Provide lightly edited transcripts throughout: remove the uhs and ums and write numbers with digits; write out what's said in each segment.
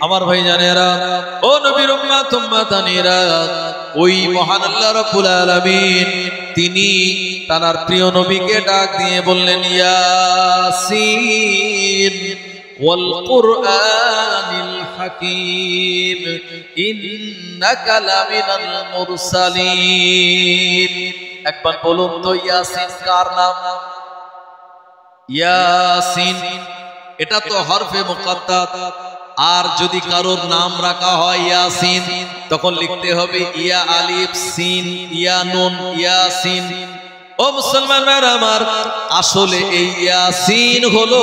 আমার ভাই জানেরা, ও নবীর উম্মত উম্মতানিরা, ওই মহান আল্লাহ রাব্বুল আলামিন তিনি তার প্রিয় নবীকে ডাক দিয়ে বললেন, ইয়াসিন ওয়াল কুরআনিল হাকীম ইন্নাকা লামিনাল মুরসালিন। একবার বলুন তো, ইয়াসিন কার নাম? ইয়াসিন এটা তো হরফে মুকাত্তাত। আর যদি কারোর নাম রাখা হয় ইয়াসিন, তখন লিখতে হবে ইয়া আলিফ সিন ইয়া নুন ইয়াসিন। ও মুসলমানরা আমার, আসলে এই ইয়াসিন হলো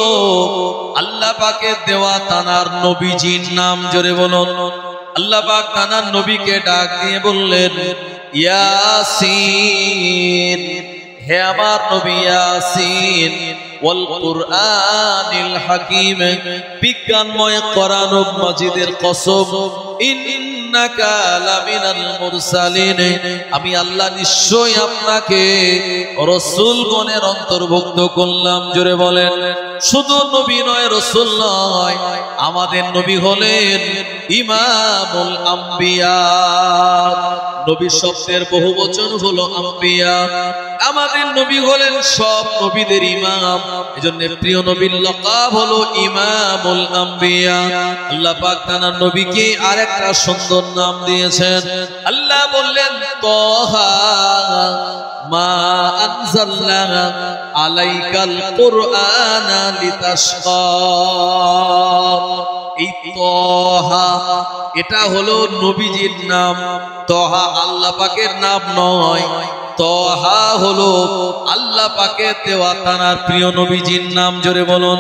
আল্লাহ পাকের দেওয়া তানার নবীজির নাম। জোরে বলুন। আল্লাহ পাক তানার নবীকে ডাক দিয়ে বললেন, ইয়াসিন, হে আমার নবী ইয়াসিন, ওয়াল কুরআনিল হাকীম, বিজ্ঞানময় কোরআন মাজিদের কসম, ইন্নাকা লামিনাল মুরসালিন, আমি আল্লাহ নিশ্চয়ই আপনাকে রাসূলগণের অন্তর্ভুক্ত করলাম। জোরে বলেন। শুধু নবী নয়, রাসূল নয়, আমাদের নবী হলেন ইমামুল আম্বিয়া। নবী শব্দের বহু বচন হলো আম্বিয়া। আমাদের নবী হলেন সব নবীদের ইমাম। এজন্য প্রিয় নবীর লকাব হলো ইমামুল আম্বিয়া। আল্লাহ পাক তার নবীকে আরেকটা সুন্দর নাম দিয়েছেন। আল্লাহ বললেন, তাহা মা আনজালনা আলাইকাল কুরআনা লিতাশকা। এই তাহা এটা হলো নবীজির নাম। তাহা আল্লাহ পাকের নাম নয়, তাহা হলো আল্লাহ পাকের দেওয়া তার প্রিয় নবীজির নাম। জোরে বলুন।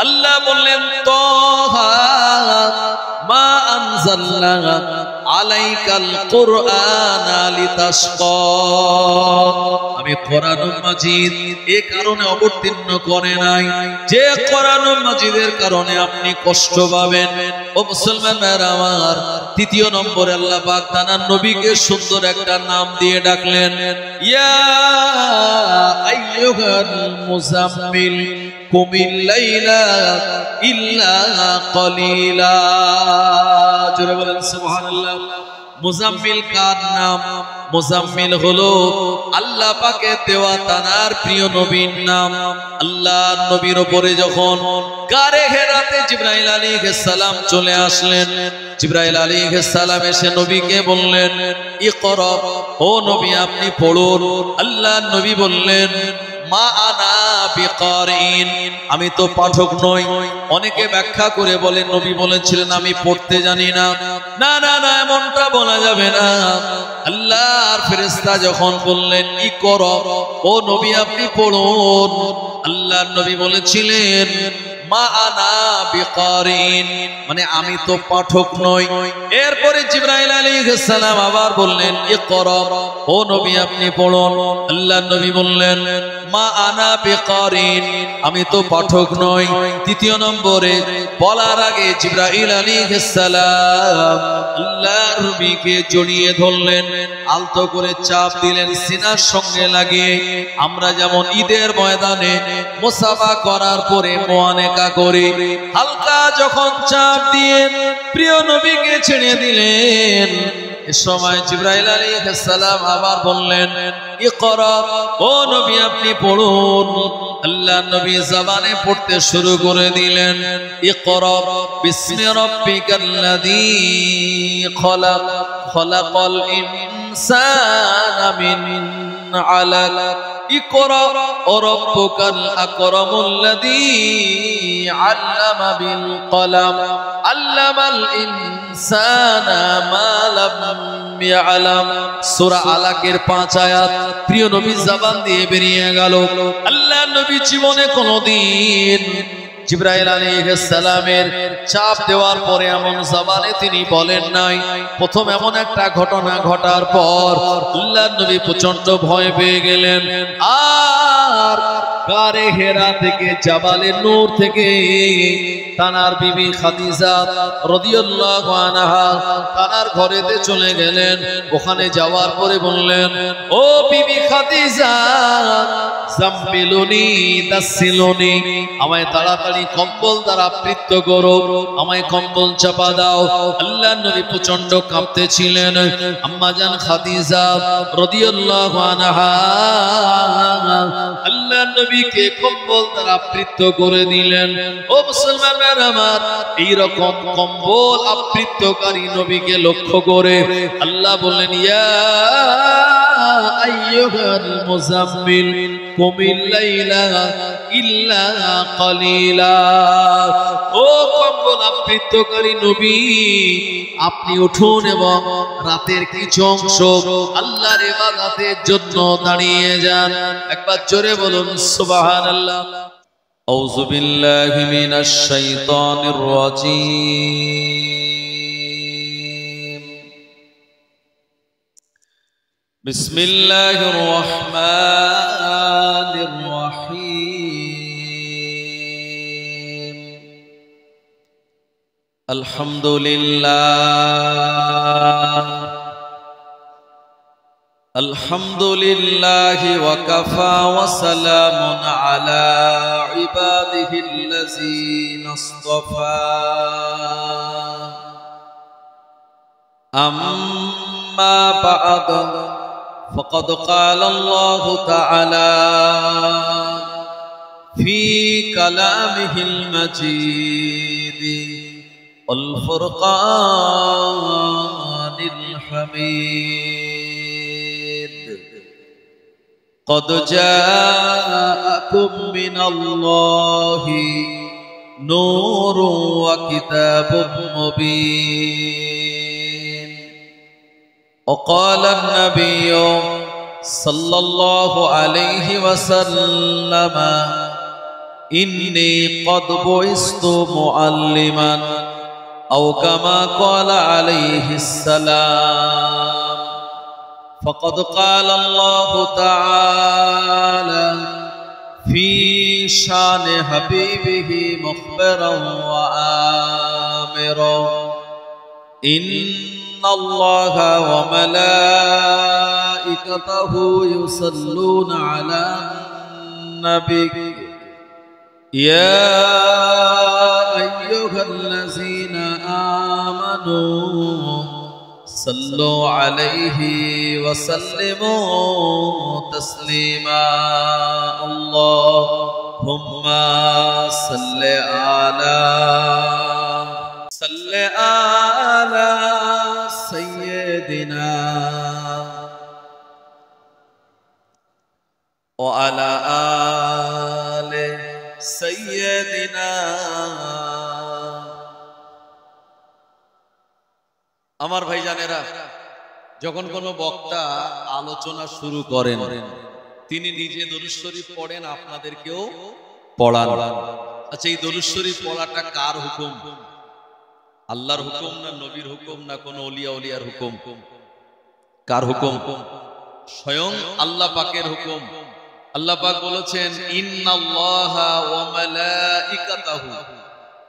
আল্লাহ বললেন, তাহা মা আনজালনা আলাইকাল কুরআনা লিতাশকা। আমি কোরআনুল মাজিদ এই কারণে অবতীর্ণ করে নাই যে কোরআনুল মাজিদের কারণে আপনি কষ্ট পাবেন। ও মুসলমানরা আমার, তৃতীয় নম্বরে আল্লাহ পাক তার নবীকে সুন্দর একটা নাম দিয়ে ডাকলেন, ইয়া আইয়ুহাল মুজাম্মিল কুমিল লাইলা ইল্লা কলিলা। জোরে বলেন সুবহানাল্লাহ। মুজাম্মিল কার নাম? মুজাম্মিল হলো আল্লাহ পাকের দেওয়া তার প্রিয় নবীর নাম। আল্লাহর নবীর উপরে যখন গারে হেরাতে জিবরাইল আলাইহিস সালাম চলে আসলেন, জিবরাইল আলাইহিস সালাম এসে নবীকে বললেন, ইকরা, ও নবী আপনি পড়ুন। আল্লাহর নবী বললেন, মা আনা বিকারিন, আমি তো পাঠক নই। অনেকে ব্যাখ্যা করে বলেন নবী বলেছিলেন আমি পড়তে জানি না। না না না, এমনটা বলা যাবে না। আল্লাহর ফেরেশতা যখন বললেন ইকরা, ও নবী আপনি পড়ুন, আল্লাহর নবী বলেছিলেন মা আনা বিকারিন, মানে আমি তো পাঠক নই। এরপরে জিবরাইল আলাইহিস সালাম আবার বললেন ইকরা, ও নবী আপনি পড়ুন। আল্লাহর নবী বললেন মা আনা বিকারিন, আমি তো পাঠক নই। তৃতীয় নম্বরে বলার আগে জিবরাইল আলাইহিস সালাম আল্লাহর নবীকে জড়িয়ে ধরলেন, আলতো করে চাপ দিলেন সিনার সঙ্গে লাগিয়ে। আমরা যেমন ঈদের ময়দানে মুসাফা করার পরে মুআনেকা করি, হালকা যখন চাপ দিয়ে প্রিয় নবীকে ছেড়ে দিলেন, এ সময় জিবরাইল আলাইহিস সালাম আবার বললেন ইকরা, ও নবী আপনি পড়ুন। আল্লাহর নবী জবানে পড়তে শুরু করে দিলেন, ইকরা বিসমি রাব্বিকাল্লাযী খলাক, খলাকাল ইনসানা মিন আলাক, ইকরা রাব্বুকাল আকরামুল্লাযী আল্লামা বিল কলম, আল্লামাল ইনসানা মা লাম ইয়ালাম। সূরা আলাকের 5 আয়াত প্রিয় নবী জবান দিয়ে বেরিয়ে গেল। আল্লাহর নবী জীবনে কোনদিন জিবরাইল আলাইহিস সালামের চাপ দেওয়ার পরে এমন জবানে তিনি বলেন নাই। প্রথম এমন একটা ঘটনা ঘটার পর আল্লাহর নবী প্রচন্ড ভয় পেয়ে গেলেন, আর গারে হেরা থেকে জাবালে নূর থেকে তানার বিবি খাদিজা রাদিয়াল্লাহু আনহা তানার ঘরেতে চলে গেলেন। ওখানে যাওয়ার পরে বললেন, ও বিবি খাদিজা, জাম্বিলুনি দাসিলুনি, আমায় তাড়াতাড়ি কম্বল দ্বারা আবৃত করো, আমায় কম্বল চাপা দাও। আল্লাহর নবী প্রচন্ড কাঁপতেছিলেন। আম্মা জান খাদিজা রাদিয়াল্লাহু আনহা আল্লাহর নবীকে কম্বল দ্বারা আবৃত করে দিলেন। ও মুসলমানেরা আমার, এই রকম কম্বল আবৃতকারী নবীকে লক্ষ্য করে আল্লাহ বললেন, ইয়া আইয়ুহাল মুজাম্মিল কুমিল লাইলা ইল্লা কালিলা, ও কম্বল আবৃতকারী নবী, আপনি উঠুন এবং রাতের কিছু অংশ আল্লাহর ইবাদতের জন্য দাঁড়িয়ে যান। একবার জোরে বলুন সুবহানাল্লাহ। আউযু বিল্লাহি মিনাশ শাইতানির রাজীম। বিসমিল্লাহির রহমানির রহিম। আলহামদুলিল্লাহ আলহামদুলিল্লাহি ওয়া কাফা ওয়া সালামুন আলা ইবাদিহিল্লাযীনা ইসতাফা। আম্মা বা'দ, ফাকাদ ক্বালা আল্লাহু তাআলা ফি কালামিহিল মাজিদ ওয়াল ফুরকানিল হামিদ। قد جاءكم من الله نور وكتاب مبين. وقال النبي صلى الله عليه وسلم إني قد بعثت معلما أو كما قال عليه السلام. فقد قال الله تعالى في شان حبيبه مخبرا وآمرا إن الله وملائكته يصلون على النبي يا أيها الذين آمنوا صلوا عليه وسلموا تسليما. اللهم صل على سيدنا وعلى آل سيدنا. আমার ভাইজানেরা, যখন কোনো বক্তা আলোচনা শুরু করেন তিনি নিজে দরুদ শরীফ পড়েন, আপনাদেরকেও পড়ান। আচ্ছা, এই দরুদ শরীফ পড়াটা কার হুকুম? আল্লাহর হুকুম না নবীর হুকুম না কোন ওলিয়া ওলিয়ার হুকুম? কার হুকুম? স্বয়ং আল্লাহ পাকের হুকুম। আল্লাহ পাক বলেছেন, ইন্নাল্লাহা ওয়া মালাইকাতাহু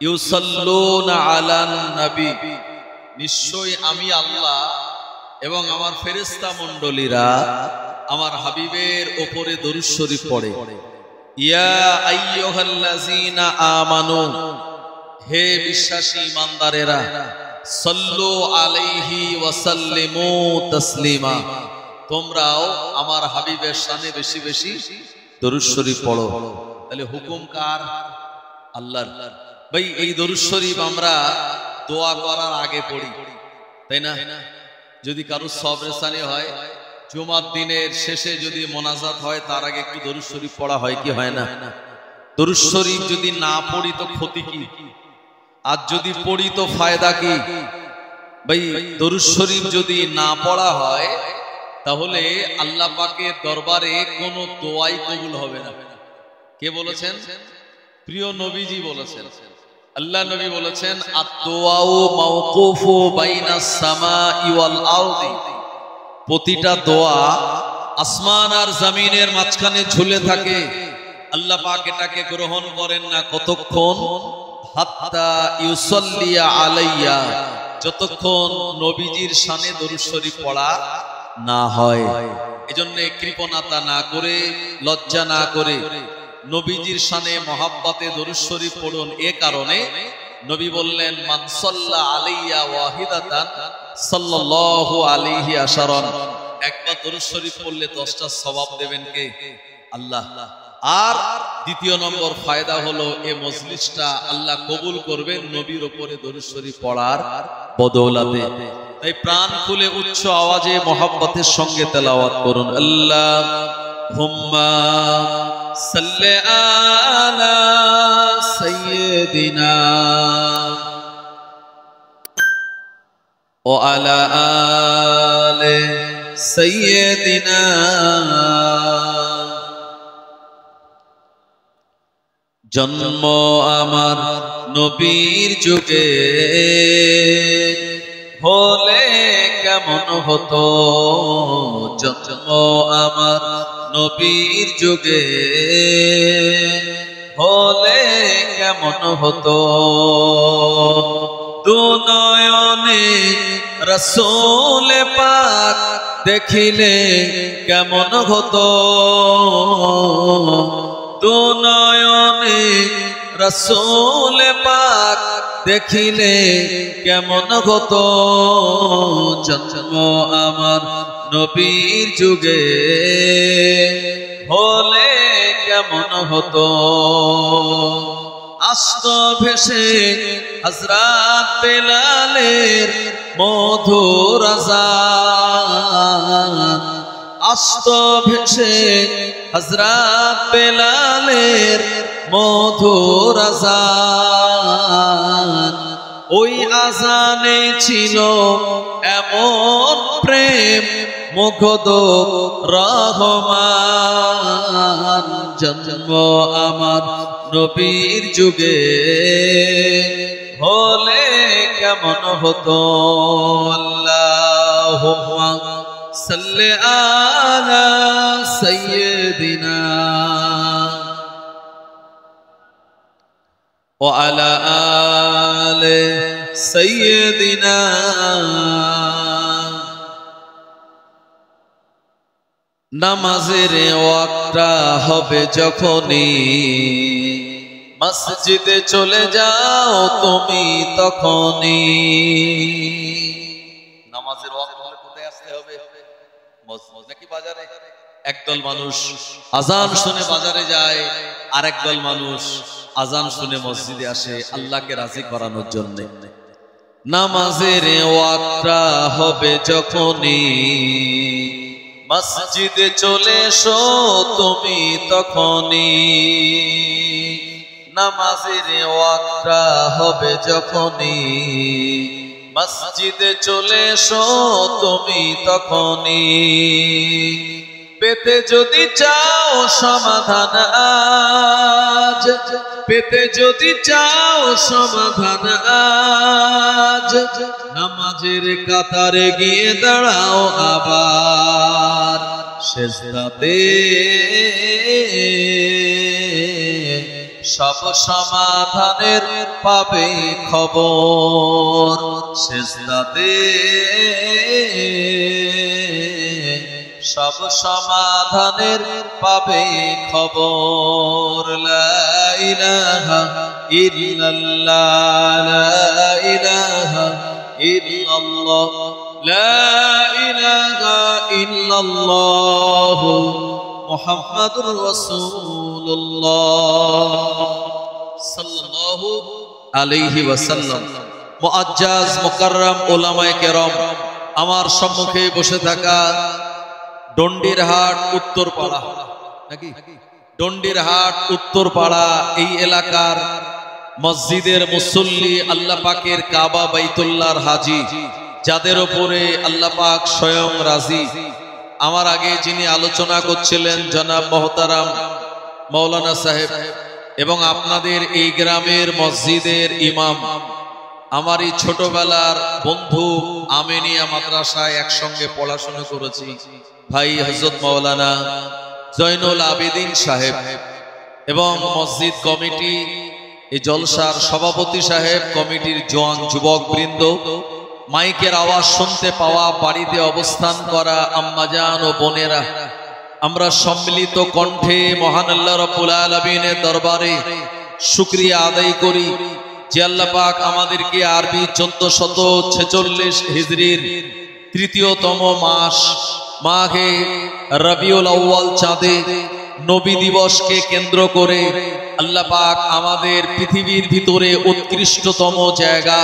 ইউসাল্লুনা আলান নবী, নিশ্চয়ই আমি আল্লাহ এবং আমার ফেরেশতা মণ্ডলীরা আমার হাবিবের উপরে দরুদ শরীফ পড়ে। ইয়া আইয়ুহাল্লাযীনা আমানু, হে বিশ্বাসী ঈমানদারেরা, সাল্লু আলাইহি ওয়া সাল্লিমু তাসলিমা, তোমরাও আমার হাবিবের শানে বেশি বেশি দরুদ শরীফ পড়ো। তাহলে হুকুম কার? আল্লাহর। ভাই, এই দরুদ শরীফ আমরা দোয়া করার আগে পড়ি, তাই না? যদি কারো সবরেসানি হয়, জুমার দিনের শেষে যদি মোনাজাত হয়, তার আগে একটু দরুদ শরীফ পড়া হয় কি হয় না? দরুদ শরীফ যদি না পড়ি তো ক্ষতি কি, আর যদি পড়ি তো ফায়দা কি? ভাই, দরুদ শরীফ যদি না পড়া হয় তাহলে আল্লাহ পাকের দরবারে কোনো দোয়াই কবুল হবে না। কে বলেছেন? প্রিয় নবীজি বলেছেন। আল্লাহ নবী বলেছেন, আত-দুআউ মাওকুফু বাইনাস সামাই ওয়াল আরদি, প্রতিটা দোয়া আসমান আর জমিনের মাঝখানে ঝুলে থাকে। আল্লাহ পাক এটাকে গ্রহণ করেন না কতক্ষণ? হাত্তা ইউসাল্লিয়া আলাইয়া, যতক্ষণ নবীজির শানে দরুদ শরীফ পড়া না হয়। এজন্য কৃপণতা না করে, লজ্জা না করে নবীজির শানে মহাব্বতে দরুদ শরীফ পড়ুন। এ কারণে নবী বললেন, মান সাল্লা আলাইয়া ওয়াহিদাতান সাল্লাল্লাহু আলাইহি আশারান, একবার দরুদ শরীফ পড়লে 10টা সওয়াব দেবেন কে? আল্লাহ। আর দ্বিতীয় নম্বর ফায়দা হলো এই মজলিসটা আল্লাহ কবুল করবেন নবীর উপরে দরুদ শরীফ পড়ার বদৌলতে। তাই প্রাণ খুলে উচ্চ আওয়াজে মহব্বতের সঙ্গে তেলাওয়াত করুন, আল্লাহুম্মা সাল্লি আলা সাইয়্যিদিনা ওয়া আলা আলি সাইয়্যিদিনা। জন্ম আমার নবীর যুগে হলে কেমন হতো, জন্ম আমার নবীর যুগে হলে কেমন হতো, দুনয়নে রাসূল পাক দেখিলে কেমন হতো, দুনয়নে রাসূল পাক দেখিলে কেমন হতো, জন্ম আমার নবীর যুগে হলে কেমন হতো। আস্ত ভেসে হযরত বেলালের মধুর আযান, আস্ত ভেসে হযরত বেলালের মধুর আযান, ওই আযানে ছিল এমন প্রেম মুগ্ধ রহমান, জন্ম আমার নবীর যুগে হলে কেমন হতো। আল্লাহুম্মা সাল্লি আলা সাইয়্যিদিনা ওয়া আলা আলি সাইয়্যিদিনা। নামাজের ওয়াক্তটা হবে যখনই, মসজিদে চলে যাও তুমি তখনই। নামাজের ওয়াক্ত হলে কোথায় আসতে হবে? মসজিদ নাকি বাজারে? একদল মানুষ আজান শুনে বাজারে যায়, আর একদল মানুষ আজান শুনে মসজিদে আসে আল্লাহকে রাজি করানোর জন্য। নামাজের ওয়াক্তটা হবে যখনই, মসজিদে চলে এসো তুমি তখনই। নামাজের ওয়াক্তটা হবে যখনই, মসজিদে চলে এসো তুমি তখনই। পেতে যদি চাও সমাধান আজ, পেতে যদি চাও সমাধান আজ, নামাজের কাতারে গিয়ে দাঁড়াও আবার সেজদাতে, সব সমাধানের পাবে খবর সেজদাতে, সব সমাধানের পাবে খবর। লা ইলাহা ইল্লাল্লাহ, লা ইলাহা ইল্লাল্লাহ, লা ইলাহা ইল্লাল্লাহ মুহাম্মাদুর রাসূলুল্লাহ সাল্লাল্লাহু আলাইহি ওয়াসাল্লাম। মুআজ্জাজ মুকাররম উলামায়ে কেরাম, আমার সম্মুখে বসে থাকা ডন্ডিরহাট উত্তরপাড়া, নাকি ডন্ডিরহাট উত্তরপাড়া এই এলাকার মসজিদের মুসল্লি, আল্লাহ পাকের কাবা বাইতুল্লাহর হাজী, যাদের উপরে আল্লাহ পাক স্বয়ং রাজি। আমার আগে যিনি আলোচনা করছিলেন জনাব মোহতারাম মাওলানা সাহেব, এবং আপনাদের এই গ্রামের মসজিদের ইমাম, আমার এই ছোটবেলার বন্ধু, আমিনিয়া মাদ্রাসায় একসঙ্গে পড়াশোনা করেছি ভাই হযরত মাওলানা জয়নুল আবেদিন সাহেব, এবং মসজিদ কমিটি, এই জলসার সভাপতি সাহেব, কমিটির জওয়ান যুবক বৃন্দ, মাইকের আওয়াজ শুনতে পাওয়া, বাড়িতে অবস্থান করা আম্মাজান ও বোনেরা, আমরা সম্মিলিত কণ্ঠে মহান আল্লাহ রাব্বুল আলামিনের দরবারে শুকরিয়া আদায় করি যে আল্লাহ পাক আমাদেরকে আরবি 1446 হিজরির তৃতীয়তম মাস মাহে রবিউল আউয়াল চাঁদে নবী দিবসকে কেন্দ্র করে আল্লাহ পাক আমাদের পৃথিবীর ভিতরে উৎকৃষ্টতম জায়গা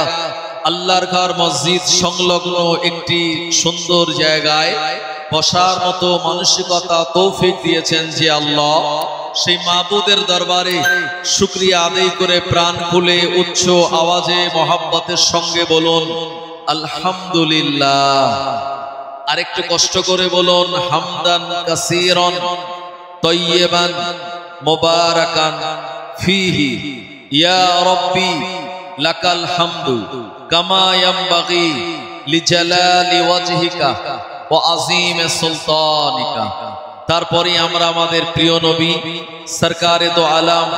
আল্লাহর ঘর মসজিদ সংলগ্ন একটি সুন্দর জায়গায় বসার মতো মানসিকতা তৌফিক দিয়েছেন যে আল্লাহ, সেই মাবুদের দরবারে শুকরিয়া আদায় করে প্রাণ খুলে উচ্চ আওয়াজে মহাব্বতের সঙ্গে বলুন আলহামদুলিল্লাহ। আরেকটু কষ্ট করে বলুন হামদান কাসীরান তাইয়্যিবান মুবারাকান ফীহি ইয়া রাব্বি লাকাল হামদু কামা ইয়ানবাগি লিজালালি ওয়াজহিকা ওয়া আযীম সুলতানিকা। তারপরে আমরা আমাদের প্রিয় নবী সরকারে দো আলম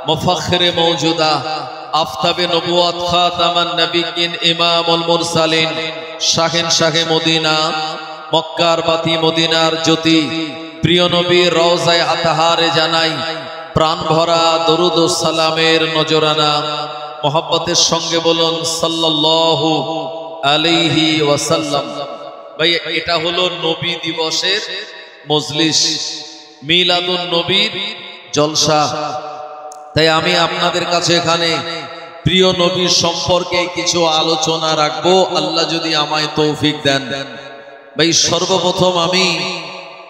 মুফাখখিরে মওজুদা আফতাবে নবুয়ত খাতামান নবিয়্যিন ইমামুল মুরসালিন শাহেন শাহে মদিনা মক্কার বাতি মদিনার জ্যোতি প্রিয় নবীর রওজায়ে আতাহারে জানাই প্রাণ ভরা দরুদ ও সালামের নজরানা মোহাব্বতের সঙ্গে বলুন সাল্লাল্লাহু আলাইহি ওয়াসাল্লাম। ভাই, এটা হলো নবী দিবসের মজলিস, মিলাদুন নবীর জলসা। তাই আমি আপনাদের কাছে এখানে প্রিয় নবীর সম্পর্কে কিছু আলোচনা রাখবো, আল্লাহ যদি আমায় তৌফিক দেন। ভাই, সর্বপ্রথম আমি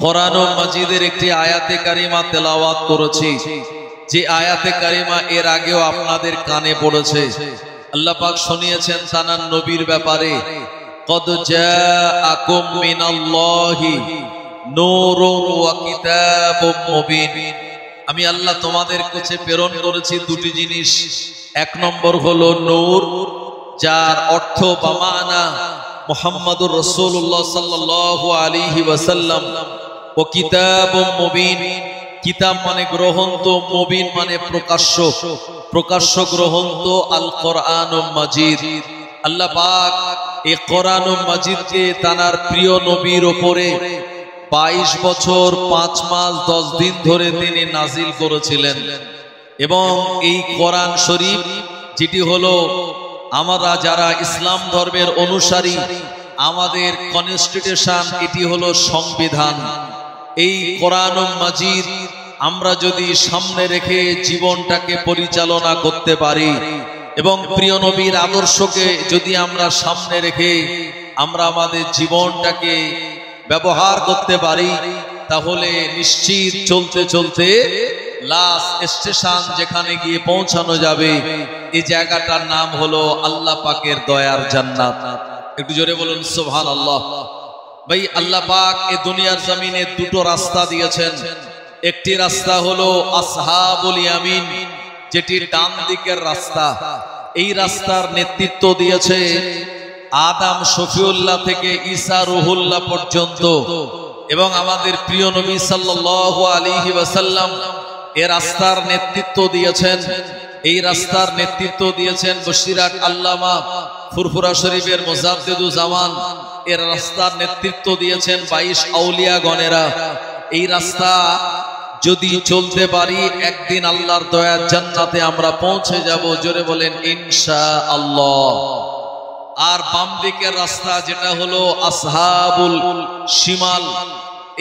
কোরআন মাজিদের একটি আয়াতে কারিমা তেলাওয়াত করেছি, যে আয়াতে কারিমা এর আগেও আপনাদের কানে পড়েছে। আল্লাহ পাক শুনিয়েছেন তানার নবীর ব্যাপারে, কদ জাআকুম মিনাল্লাহি নূরুন ওয়া কিতাবুম মুবিন। আমি আল্লাহ তোমাদের কাছে প্রেরণ করেছি দুটি জিনিস। এক নম্বর হলো নূর, যার অর্থ বা মানা মুহাম্মাদুর রাসূলুল্লাহ সাল্লাল্লাহু আলাইহি ওয়াসাল্লাম, ও কিতাবুম মুবিন, কিতাব মানে গ্রন্থ, মুবিন মানে প্রকাশ্য, প্রকাশ্য গ্রন্থ আল কোরআনুল মাজিদ। আল্লাহ পাক এই কোরআনুল মাজিদকে তার প্রিয় নবীর উপরে 22 বছর 5 মাস 10 দিন ধরে তিনি নাজিল করেছিলেন। এবং এই কোরআন শরীফ যেটি হলো আমরা যারা ইসলাম ধর্মের অনুসারী, আমাদের কনস্টিটিউশন, এটি হলো সংবিধান। এই কোরআনুল মাজিদ আমরা যদি সামনে রেখে জীবনটাকে পরিচালনা করতে পারি এবং প্রিয় নবীর আদর্শকে যদি আমরা সামনে রেখে আমরা আমাদের জীবনটাকে ব্যবহার করতে পারি, তাহলে নিশ্চিত চলতে চলতে লাস্ট স্টেশন যেখানে গিয়ে পৌঁছানো যাবে, এই জায়গাটার নাম হলো আল্লাহ পাকের দয়ার জান্নাত। একটু জোরে বলুন সুবহানাল্লাহ। ভাই, আল্লাহ পাক এই দুনিয়ার জমিনে দুটো রাস্তা দিয়েছেন। একটি রাস্তা হলো আসহাবুল ইয়ামিন, যেটি ডান দিকের রাস্তা। এই রাস্তার নেতৃত্ব দিয়েছে আদম শফিউল্লাহ থেকে ঈসা রুহুল্লাহ পর্যন্ত, এবং আমাদের প্রিয় নবী সাল্লাল্লাহু আলাইহি ওয়াসাল্লাম এই রাস্তার নেতৃত্ব দিয়েছেন। এই রাস্তার নেতৃত্ব দিয়েছেন বশিরাত আল্লামা ফুরফুরা শরীফের মুজাদ্দিদুজ জামান। এর রাস্তার নেতৃত্ব দিয়েছেন 22 আউলিয়া গণেরা। এই রাস্তা যদি চলতে পারি, একদিন আল্লাহর দয়ার জান্নাতে আমরা পৌঁছে যাব। জোরে বলেন ইনশাআল্লাহ। আর বাম দিকের রাস্তা যেটা হলো আসহাবুল শিমাল,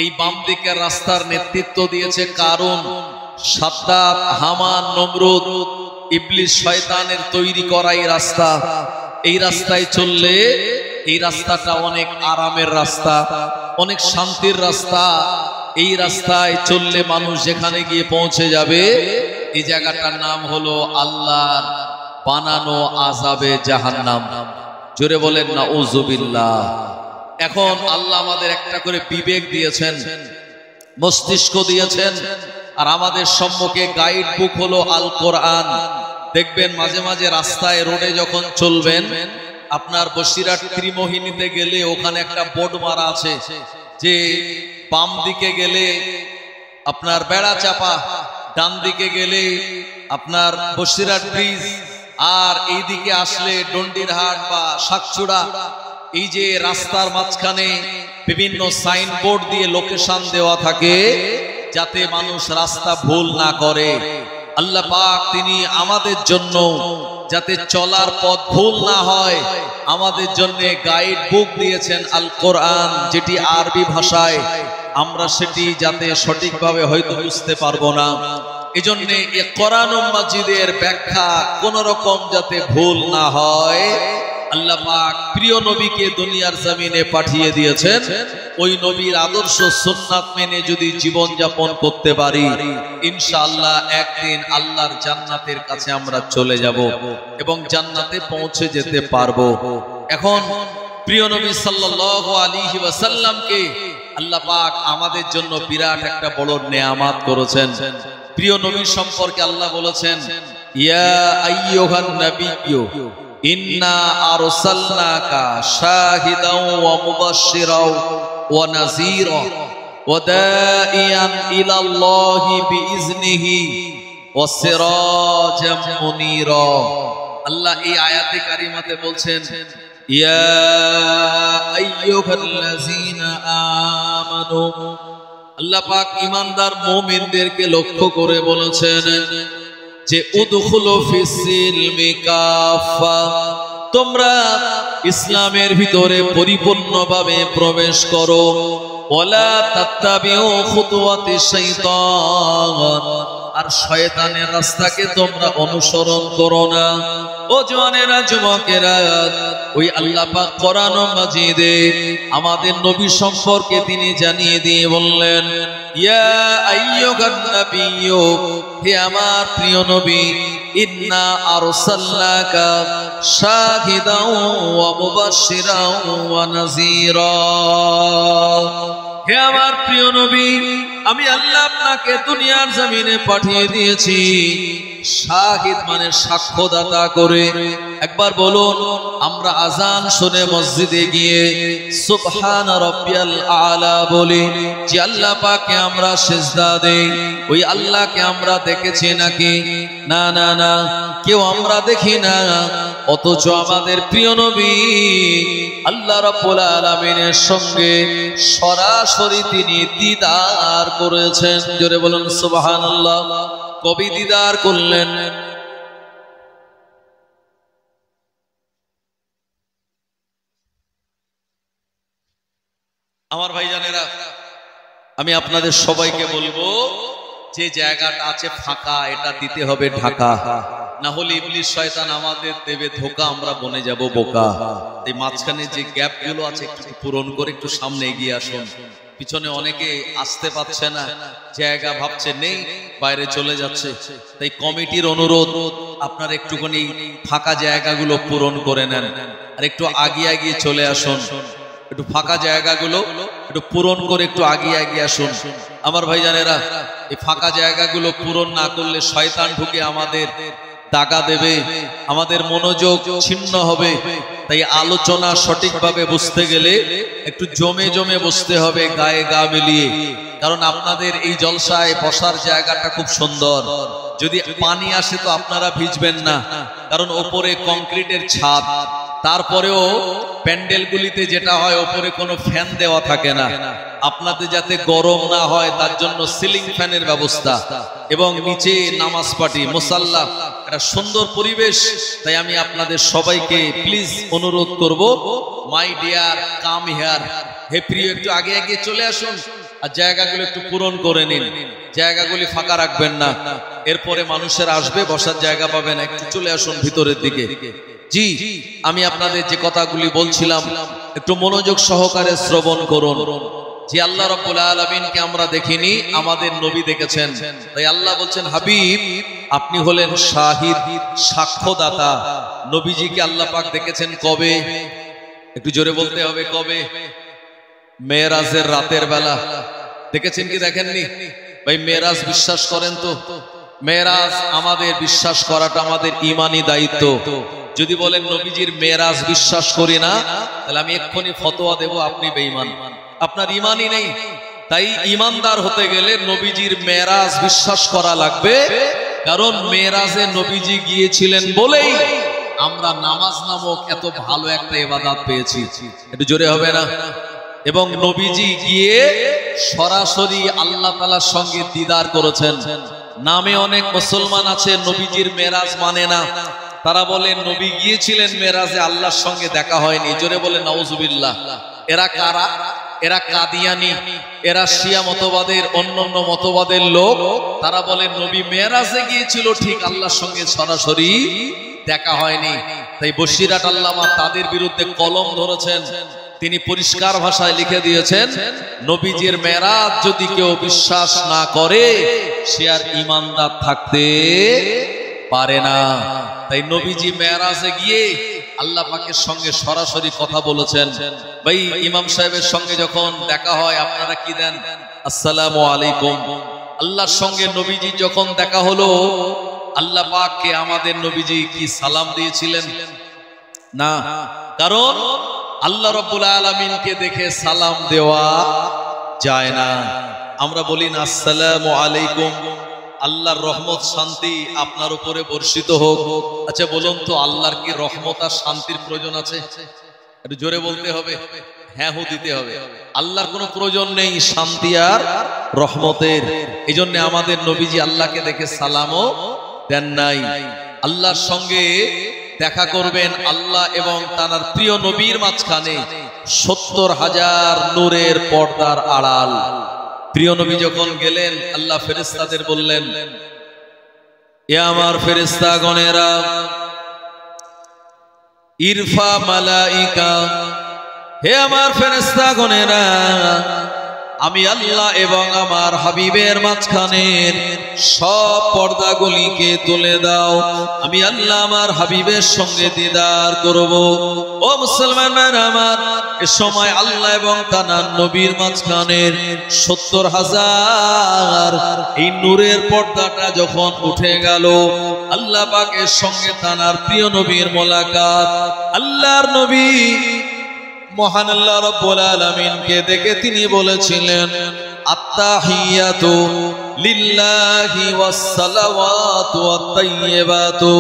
এই বাম দিকের রাস্তার নেতৃত্ব দিয়েছে কারুন, সাদ্দাত, হামান, নমরুদ, ইবলিস, শয়তানের তৈরি করা এই রাস্তা। এই রাস্তায় চললে, এই রাস্তাটা অনেক আরামের রাস্তা, অনেক শান্তির রাস্তা। এই রাস্তায় চললে মানুষ যেখানে গিয়ে পৌঁছে যাবে, এই জায়গাটার নাম হলো আল্লাহর বানানো আযাবে জাহান্নাম। জোরে বলেন নাউযুবিল্লাহ। এখন আল্লাহ আমাদের একটা করে বিবেক দিয়েছেন, মস্তিষ্ক দিয়েছেন, আর আমাদের সম্মুখে গাইড বুক হলো আল কোরআন। দেখবেন মাঝে মাঝে রাস্তায় রোডে যখন চলবেন, আপনার বসিরহাট ত্রিমোহিনীতে গেলে ওখানে একটা বোর্ড মারা আছে যে বাম দিকে গেলে আপনার বেড়া চাপা, ডান দিকে গেলে আপনার বসিরহাট ব্রিজ, আর এইদিকে আসলে ডন্ডিরহাট বা শাকচুড়া। এই যে রাস্তার মাঝখানে বিভিন্ন সাইনবোর্ড দিয়ে লোকেশন দেওয়া থাকে যাতে মানুষ রাস্তা ভুল না করে। আল্লাহ পাক তিনি আমাদের জন্য যাতে চলার পথ ভুল না হয় আমাদের জন্য গাইড বুক দিয়েছেন আল কোরআন, যেটি আরবি ভাষায়। আমরা সেটি যাতে সঠিকভাবে হয়তো বুঝতে পারবো না, এজন্য এই কোরআন মাজিদের ব্যাখ্যা কোন রকম যাতে ভুল না হয় আল্লাহ পাক প্রিয় নবীকে দুনিয়ার জমিনে পাঠিয়ে দিয়েছেন। ওই নবীর আদর্শ সুন্নাত মেনে যদি জীবন যাপন করতে পারি ইনশাআল্লাহ একদিন আল্লাহর জান্নাতের কাছে আমরা চলে যাব এবং জান্নাতে পৌঁছে যেতে পারবো। এখন প্রিয় নবী সাল্লাল্লাহু আলাইহি ওয়াসাল্লামকে আল্লাহ পাক আমাদের জন্য বিরাট একটা বড় নেয়ামত করেছেন। প্রিয় নবী সম্পর্কে আল্লাহ বলেছেন, ইয়া আইয়ুহান নাবিয়্যু ইন্না আরসালনাকা শাহিদাও ওয়া মুবাশশিরাও ওয়া নাযীরা ওয়া দাঈয়ান ইলাল্লাহি বিইজনিহি ওয়া সিরাজাম মুনীরা। আল্লাহ এই আয়াতে কারিমাতে বলছেন, ইয়া আইয়ুহাল্লাযীনা আমানু। আল্লাহ পাক ঈমানদার মুমিনদেরকে লক্ষ্য করে বলেছেন যে উদখুলু ফিস-সিলমি কাফা, তোমরা ইসলামের ভিতরে পরিপূর্ণভাবে প্রবেশ করো। ওয়ালা তাত্তাবিউ খুতুওয়াতিশ শাইতান, আর শয়তানের রাস্তাকে তোমরা অনুসরণ করো না। ও জওয়ানেরা, যুবকেরা, ওই আল্লাহ পাক কোরআন মাজিদে আমাদের নবী সম্পর্কে তিনি জানিয়ে দিয়ে বললেন, ইয়া আইয়ুহান নাবিয়্যু, হে আমার প্রিয় নবী, ইন্না আরসালনাকা শাহিদাও ওয়া মুবাশশিরাও ওয়া নাযীরা। হে আমার প্রিয় নবী, আমি আল্লাহ আপনাকে দুনিয়ার জমিনে পাঠিয়ে দিয়েছি শাহিদ মানে সাক্ষ্যদাতা করে। একবার বলুন, আমরা আজান শুনে মসজিদে গিয়ে সুবহান রাব্বিয়াল আলা বলি, যে আল্লাহ পাককে আমরা সিজদা দেই, ওই আল্লাহকে আমরা দেখেছি নাকি? না না না, কেউ আমরা দেখি না। অথচ আমাদের প্রিয় নবী আল্লাহ রাব্বুল আলামিনের সঙ্গে সরাসরি তিনি দিদার করেছেন। জোরে বলুন সুবহানাল্লাহ। কবি দিদার করলেন? আমার ভাইজানেরা, আমি আপনাদের সবাইকে বলবো যে জায়গাটা আছে ফাঁকা, এটা দিতে হবে ঢাকা, না হলে ইবলিস শয়তান আমাদের দেবে ধোকা, আমরা বনে যাব বোকা। এই মাঝখানে যে গ্যাপ গুলো আছে একটু পূরণ করে একটু সামনে এগিয়ে আসুন। পিছনে অনেকে আসতে পারছে না, জায়গা ভাবছে নেই, বাইরে চলে যাচ্ছে। তাই কমিটির অনুরোধ, আপনারা একটুখানি ফাঁকা জায়গাগুলো পূরণ করে নেন আর একটু আগিয়ে আগিয়ে চলে আসুন। একটু ফাঁকা জায়গাগুলো একটু পূরণ করে একটু আগিয়ে আগিয়ে আসুন। আমার ভাইজানেরা, এই ফাঁকা জায়গাগুলো পূরণ না করলে শয়তান ঢুকে আমাদের দাগা দেবে, আমাদের মনোযোগ ছিন্ন হবে। তাই আলোচনা সঠিকভাবে বুঝতে গেলে একটু জমে জমে বসতে হবে, গায়ে গা মিলিয়ে। কারণ আপনাদের এই জলসায় বসার জায়গাটা খুব সুন্দর। যদি পানি আসে তো আপনারা ভিজবেন না, কারণ ওপরে কংক্রিটের ছাদ। তারপরেও প্যান্ডেলগুলিতে যেটা হয়, ওপরে কোনো ফ্যান দেওয়া থাকে না। আপনাদের যাতে গরম না হয় তার জন্য সিলিং ফ্যানের ব্যবস্থা, এবং নিচে নামাজ পাঠি মুসাল্লা, একটা সুন্দর পরিবেশ। তাই আমি আপনাদের সবাইকে প্লিজ অনুরোধ করব, মাই ডিয়ার কাম হিয়ার, হে প্রিয়, একটু আগে আগে চলে আসুন আর জায়গাগুলো একটু পূরণ করে নিন। জায়গাগুলি ফাঁকা রাখবেন না, এরপরে মানুষের আসবে, বসার জায়গা পাবে না। একটু চলে আসুন ভিতরের দিকে। জি, আমি আপনাদের যে কথাগুলি বলছিলাম একটু মনোযোগ সহকারে শ্রবণ করুন। যে আল্লাহ রাব্বুল আলামিনকে আমরা দেখিনি, আমাদের নবী দেখেছেন। তাই আল্লাহ বলছেন, হাবিব আপনি হলেন শাহিদ, সাক্ষ্যদাতা। নবীজিকে আল্লাহ পাক দেখেছেন কবে? একটু জোরে বলতে হবে, কবে? মেরাজের রাতের বেলা। দেখেছেন কি দেখেননি? ভাই মেরাজ বিশ্বাস করেন তো? মেরাজ আমাদের বিশ্বাস করাটা আমাদের ঈমানি দায়িত্ব। যদি বলেন নবীজির মেরাজ বিশ্বাস করি না, তাহলে আমি এক্ষুনি ফতোয়া দেব আপনি বেঈমান, আপনার ঈমানই নেই। তাই ঈমানদার হতে গেলে নবীজির মেরাজ বিশ্বাস করা লাগবে, কারণ মেরাজে নবীজি গিয়েছিলেন বলেই আমরা নামাজ নামক এত ভালো একটা ইবাদত পেয়েছি। একটু জোরে হবে না? এবং নবীজি গিয়ে সরাসরি আল্লাহ তাআলার সঙ্গে দিদার করেছেন। নামে অনেক মুসলমান আছে নবীজির মেরাজ মানে না, তারা বলে নবী গিয়েছিলেন মেরাজে, আল্লাহর সঙ্গে দেখা হয়নি। জোরে বলে নাউজুবিল্লাহ। এরা কারা? এরা কাদিয়ানি, এরা শিয়া মতবাদের অন্যান্য মতবাদের লোক। তারা বলে নবী মেরাজে গিয়েছিল ঠিক, আল্লাহর সঙ্গে সরাসরি দেখা হয়নি। তাই বশিরাট আল্লামা তাদের বিরুদ্ধে কলম ধরেছেন। তিনি পরিষ্কার ভাষায় লিখে দিয়েছেন, নবীজির মেরাজ যদি কেউ বিশ্বাস না করে সে আর ঈমানদার থাকতে পারে না। তাই নবীজি মেরাজে গিয়ে আল্লাহ পাকের সঙ্গে সরাসরি কথা বলেছেন। ভাই ইমাম সাহেবের সঙ্গে যখন দেখা হয় আপনারা কি দেন? আসসালামু আলাইকুম। আল্লাহর সঙ্গে নবীজি যখন দেখা হলো, আল্লাহ পাককে আমাদের নবীজি কি সালাম দিয়েছিলেন? না, কারণ আল্লাহ রাব্বুল আলামিনকে দেখে সালাম দেওয়া যায় না। আমরা বলি না আসসালামু আলাইকুম, আল্লাহর রহমত শান্তি আপনার উপরে বর্ষিত হোক। আচ্ছা বলুন তো, আল্লাহর কি রহমত আর শান্তির প্রয়োজন আছে? একটু জোরে বলতে হবে, হ্যাঁ হু দিতে হবে। আল্লাহর কোনো প্রয়োজন নেই শান্তি আর রহমতের। এই জন্য আমাদের নবীজি আল্লাহকে দেখে সালামও দেন নাই। আল্লাহর সঙ্গে দেখা করবেন আল্লাহ এবং তার প্রিয় নবীর মাঝখানে ৭০,০০০ নূরের পর্দার আড়াল। প্রিয় নবী যখন গেলেন, আল্লাহ ফেরেশতাদের বললেন, এ আমার ফেরেশতাগণেরা, ইরফা মালাইকা, হে আমার ফেরেশতাগণেরা, আমি আল্লাহ এবং আমার হাবিবের মাঝখানের সব পর্দাগুলিকে তুলে দাও। আমি আল্লাহ আমার হাবিবের সঙ্গে দিদার করব। ও মুসলমান আমার, এ সময় আল্লাহ এবং তার নবীর মাঝখানের ৭০,০০০ এই নূরের পর্দাটা যখন উঠে গেল, আল্লাহ পাকের সঙ্গে তার প্রিয় নবীর মোলাকাত। আল্লাহর নবী মহান আল্লাহ রাব্বুল আলামিনকে দেখে তিনি বলেছিলেন, আত্তাহিয়াতু লিল্লাহি ওয়াস সালাওয়াতু ওয়াত তাইয়্যিবাতু।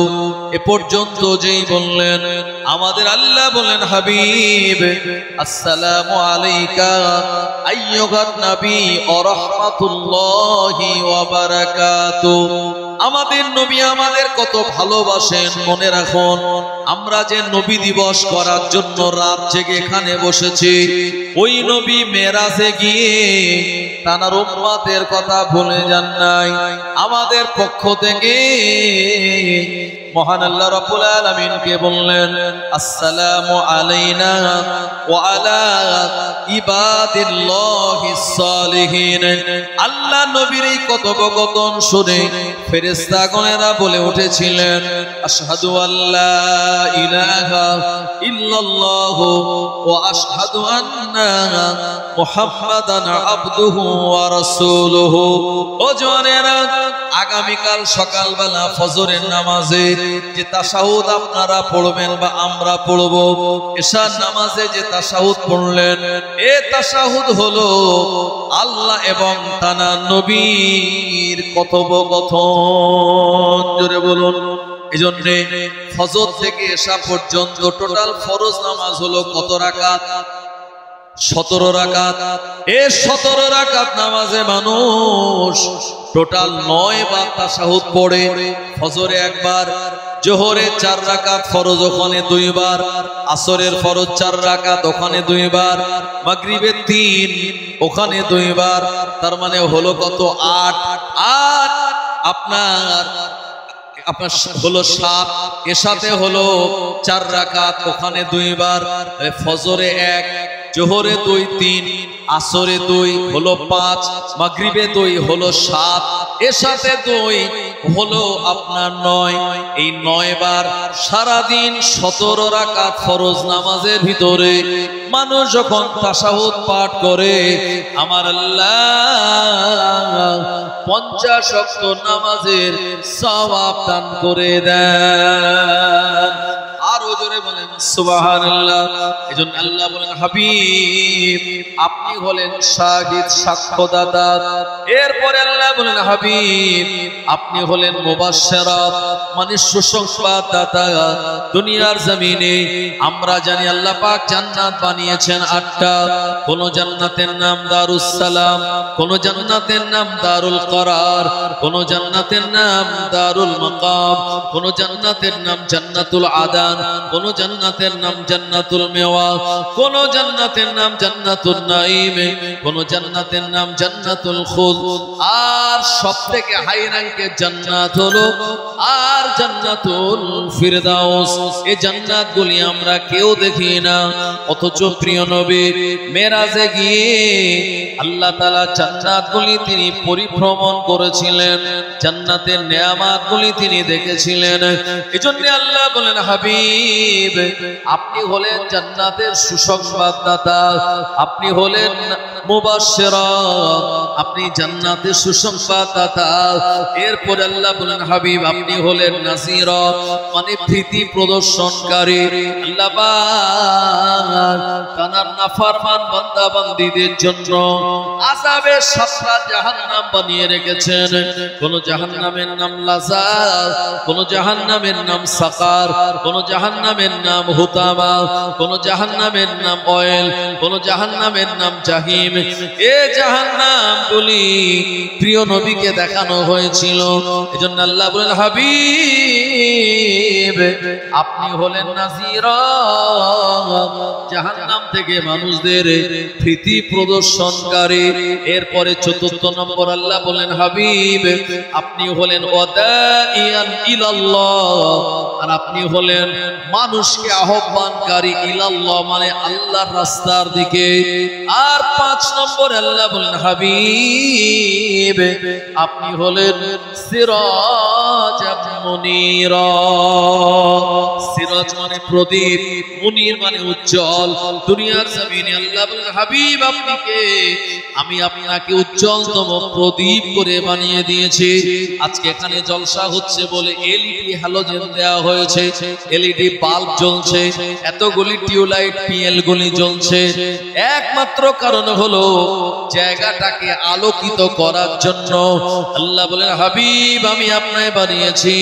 এ পর্যন্ত যেই বললেন, আমাদের আল্লাহ বলেন, হাবিব আসসালামু আলাইকা আইয়ুহান নবী ওয়া রাহমাতুল্লাহি ওয়া বারাকাতুহু। আমাদের নবী আমাদের কত ভালোবাসেন। মনে রাখুন, আমরা যে নবী দিবস করার জন্য রাত জেগে এখানে বসেছি, ওই নবী মেরাজে গিয়ে তার উম্মতের কথা ভুলে যান নাই। আমাদের পক্ষ থেকে মহান আল্লাহ রাব্বুল আলামিনকে বললেন, আসসালামু আলাইনা ওয়া আলা ইবাদিল্লাহিস সালিহিন। আল্লাহ নবীর এই কথোপকথন শুনে ফেরেশতাগণেরা বলে উঠেছিলেন, আশহাদু আল্লা ইলাহা ইল্লাল্লাহু ওয়া আশহাদু আন্না মুহাম্মাদান আবদুহু ওয়া রাসূলুহু। ও জওয়ানেরা, আগামীকাল সকালবেলা ফজরের নামাজে যে তাশাহুদ আপনারা পড়বেন বা আমরা পড়ব, এশার নামাজে যে তাশাহুদ পড়লেন, এ তাশাহুদ হলো আল্লাহ এবং তার নবীর কথোপকথন। জোরে বলুন। এজন্য ফজর থেকে এশা পর্যন্ত টোটাল ফরজ নামাজ হলো কত রাকাত? ১৭ রাকাত। এই ১৭ রাকাত নামাজে মানুষ টোটাল ৯ বার তাশাহুদ পড়ে। ফজরে একবার, জোহরে ৪ রাকাত ফরজ, ওখানে ২ বার, আসরের ফরজ ৪ রাকাত, ওখানে ২ বার, মাগরিবের ৩, ওখানে ২ বার। তার মানে হলো কত? ৮। আপনার হলো ৭। এর সাথে হলো ৪ রাকাত, ওখানে ২ বার, ফজরে ১, জোহরে ২, ৩, আসরে ২ হলো ৫, মাগরিবে ২ হলো ৭, এর সাথে ২ হলো আপনার ৯। এই ৯ বার সারাদিন ১৭ রাকাত ফরজ নামাজের ভিতরে মানুষ যখন তাশাহুদ পাঠ করে, আমার আল্লাহ ৫০ ওয়াক্ত নামাজের সওয়াব দান করে দেন। আরো জোরে বলেন সুবহানাল্লাহ। এজন্য আল্লাহ বলেন হাবিব আপনি হলেন শাহিদ সাক্ষ্যদাতা। এরপরে আল্লাহ বলেন হাবিব আপনি হলেন মুবাশশিরাত মানে সুসংবাদদাতা। দুনিয়ার জমিনে আমরা জানি আল্লাহ পাক জান্নাত বানিয়েছেন 8টা। কোন জান্নাতের নাম দারুস সালাম, কোন জান্নাতের নাম দারুল করার, কোন জান্নাতের নাম দারুল মাকাম, কোন জান্নাতের নাম জান্নাতুল আদান, কোন জান্নাতের নাম জান্নাতুল মেওয়া, কোন জান্নাতের নাম জান্নাতুল নাঈম, কোন জান্নাতের নাম জান্নাতুল খুলদ। আর সবথেকে হাই র‍্যাঙ্কের জান্নাত হলো আর জান্নাতুল ফিরদাউস। এই জান্নাতগুলি আমরা কেউ দেখি না, অথচ প্রিয় নবী মেরাজে গিয়ে আল্লাহ তাআলা জান্নাতগুলি তিনি পরিভ্রমণ করেছিলেন, জান্নাতের নেয়ামতগুলি তিনি দেখেছিলেন। এজন্য আল্লাহ বলেন হাবিব আপনি হলেন জান্নাতের সুসংবাদদাতা, আপনি হলেন মুবাশশিরাত, আপনি জান্নাতের সুসংবাদদাতা। এরপর আল্লাহ বলেন হাবিব আপনি হলেন নাযীরা মানে ভীতি প্রদর্শনকারী। আল্লাহ পাক তার নাফরমান বান্দা বান্দীদের জন্য আযাবের 7টা জাহান্নাম বানিয়ে রেখেছেন। কোন জাহান্নামের নাম লাযা, কোন জাহান্নামের নাম সাকার, কোন জাহান্নামের নাম হুতামা, কোন জাহান্নামের নাম অয়েল, কোন জাহান্নামের নাম জাহিম। এই জাহান্নামগুলি প্রিয় নবীকে দেখানো হয়েছিল। এজন্য আল্লাহ বলেন হাবিব আপনি হলেন নাযীরা জাহান্নাম থেকে মানুষদের ভীতি প্রদর্শনকারী। এরপরে 4র্থ নম্বর আল্লাহ বলেন হাবিব আপনি হলেন ওয়াদাইয়ান ইলাল্লাহ, আর আপনি হলেন মানুষকে আহ্বানকারী ইলাল্লাহ মানে আল্লাহর রাস্তার দিকে। আর 5 নম্বর আল্লাহ বলেন হাবিব আপনি হলেন সিরাজাম মুনীরা। সিরাজ মানে প্রদীপ, মুনীর মানে উজ্জ্বল। দুনিয়ার জমিনে আল্লাহ বলেন হাবিব আপনাকে আমি আপনাকে উজ্জ্বলতম প্রদীপ করে বানিয়ে দিয়েছি। আজকে এখানে জলসা হচ্ছে বলে এলইডি হ্যালোজেন দেওয়া হয়েছে, এলইডি বাল্ব জ্বলছে, এতগুলি টিউবলাইট পিএল গুলি জ্বলছে। একমাত্র কারণ হলো জায়গাটাকে আলোকিত করার জন্য। আল্লাহ বলেন হাবিব আমি আপনাকে বানিয়েছি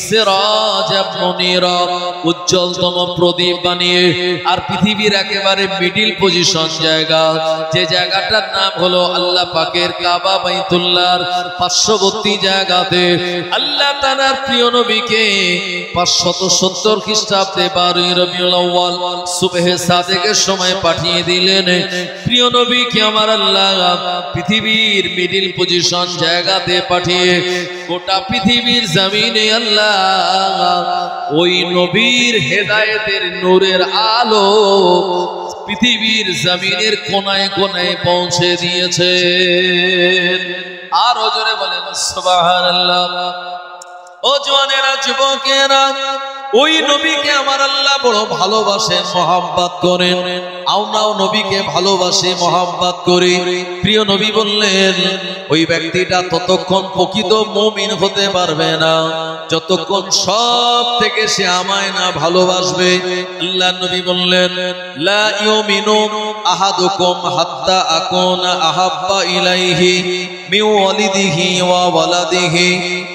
সিরাজাম মুনীরা উজ্জ্বলতম প্রদীপ বানিয়ে। আর পৃথিবীর একেবারে মিডিল পজিশন জায়গা, যে জায়গাটার নাম হলো আল্লাহ পাকের কাবা বাইতুল্লাহর পার্শ্ববর্তী জায়গাতে আল্লাহ তাআলার প্রিয় নবীকে 570 খ্রিস্টাব্দে 12 রবিউল আউয়াল সুবহে সাদেকের সময় পাঠিয়ে দিলেন। প্রিয় নবীকে আমার আল্লাহ পৃথিবীর মিডিল পজিশন জায়গাতে পাঠিয়ে গোটা পৃথিবীর জমিনে আল্লাহ ওই নবীর হেদায়েতের নূরের আলো পৃথিবীর জমিনের কোনায় কোনায় পৌঁছে দিয়েছে। আর জোরে বলেন সুবহানাল্লাহ। ও জওয়ানেরা, যুবকেরা, ওই নবীকে আমার আল্লাহ বড় ভালোবাসেন, মহব্বত করেন। আমরাও নবীকে ভালোবাসি, মহব্বত করি। প্রিয় নবী বললেন ওই ব্যক্তিটা ততক্ষণ প্রকৃত মুমিন হতে পারবে না যতক্ষণ সব থেকে সে আমায় না ভালোবাসবে। আল্লাহ নবী বললেন লা ইউমিনু আহাদুকুম হাত্তা আকুনা আহাব্বা ইলাইহি মিন ওয়ালিদিহি ওয়া ওয়ালাদিহি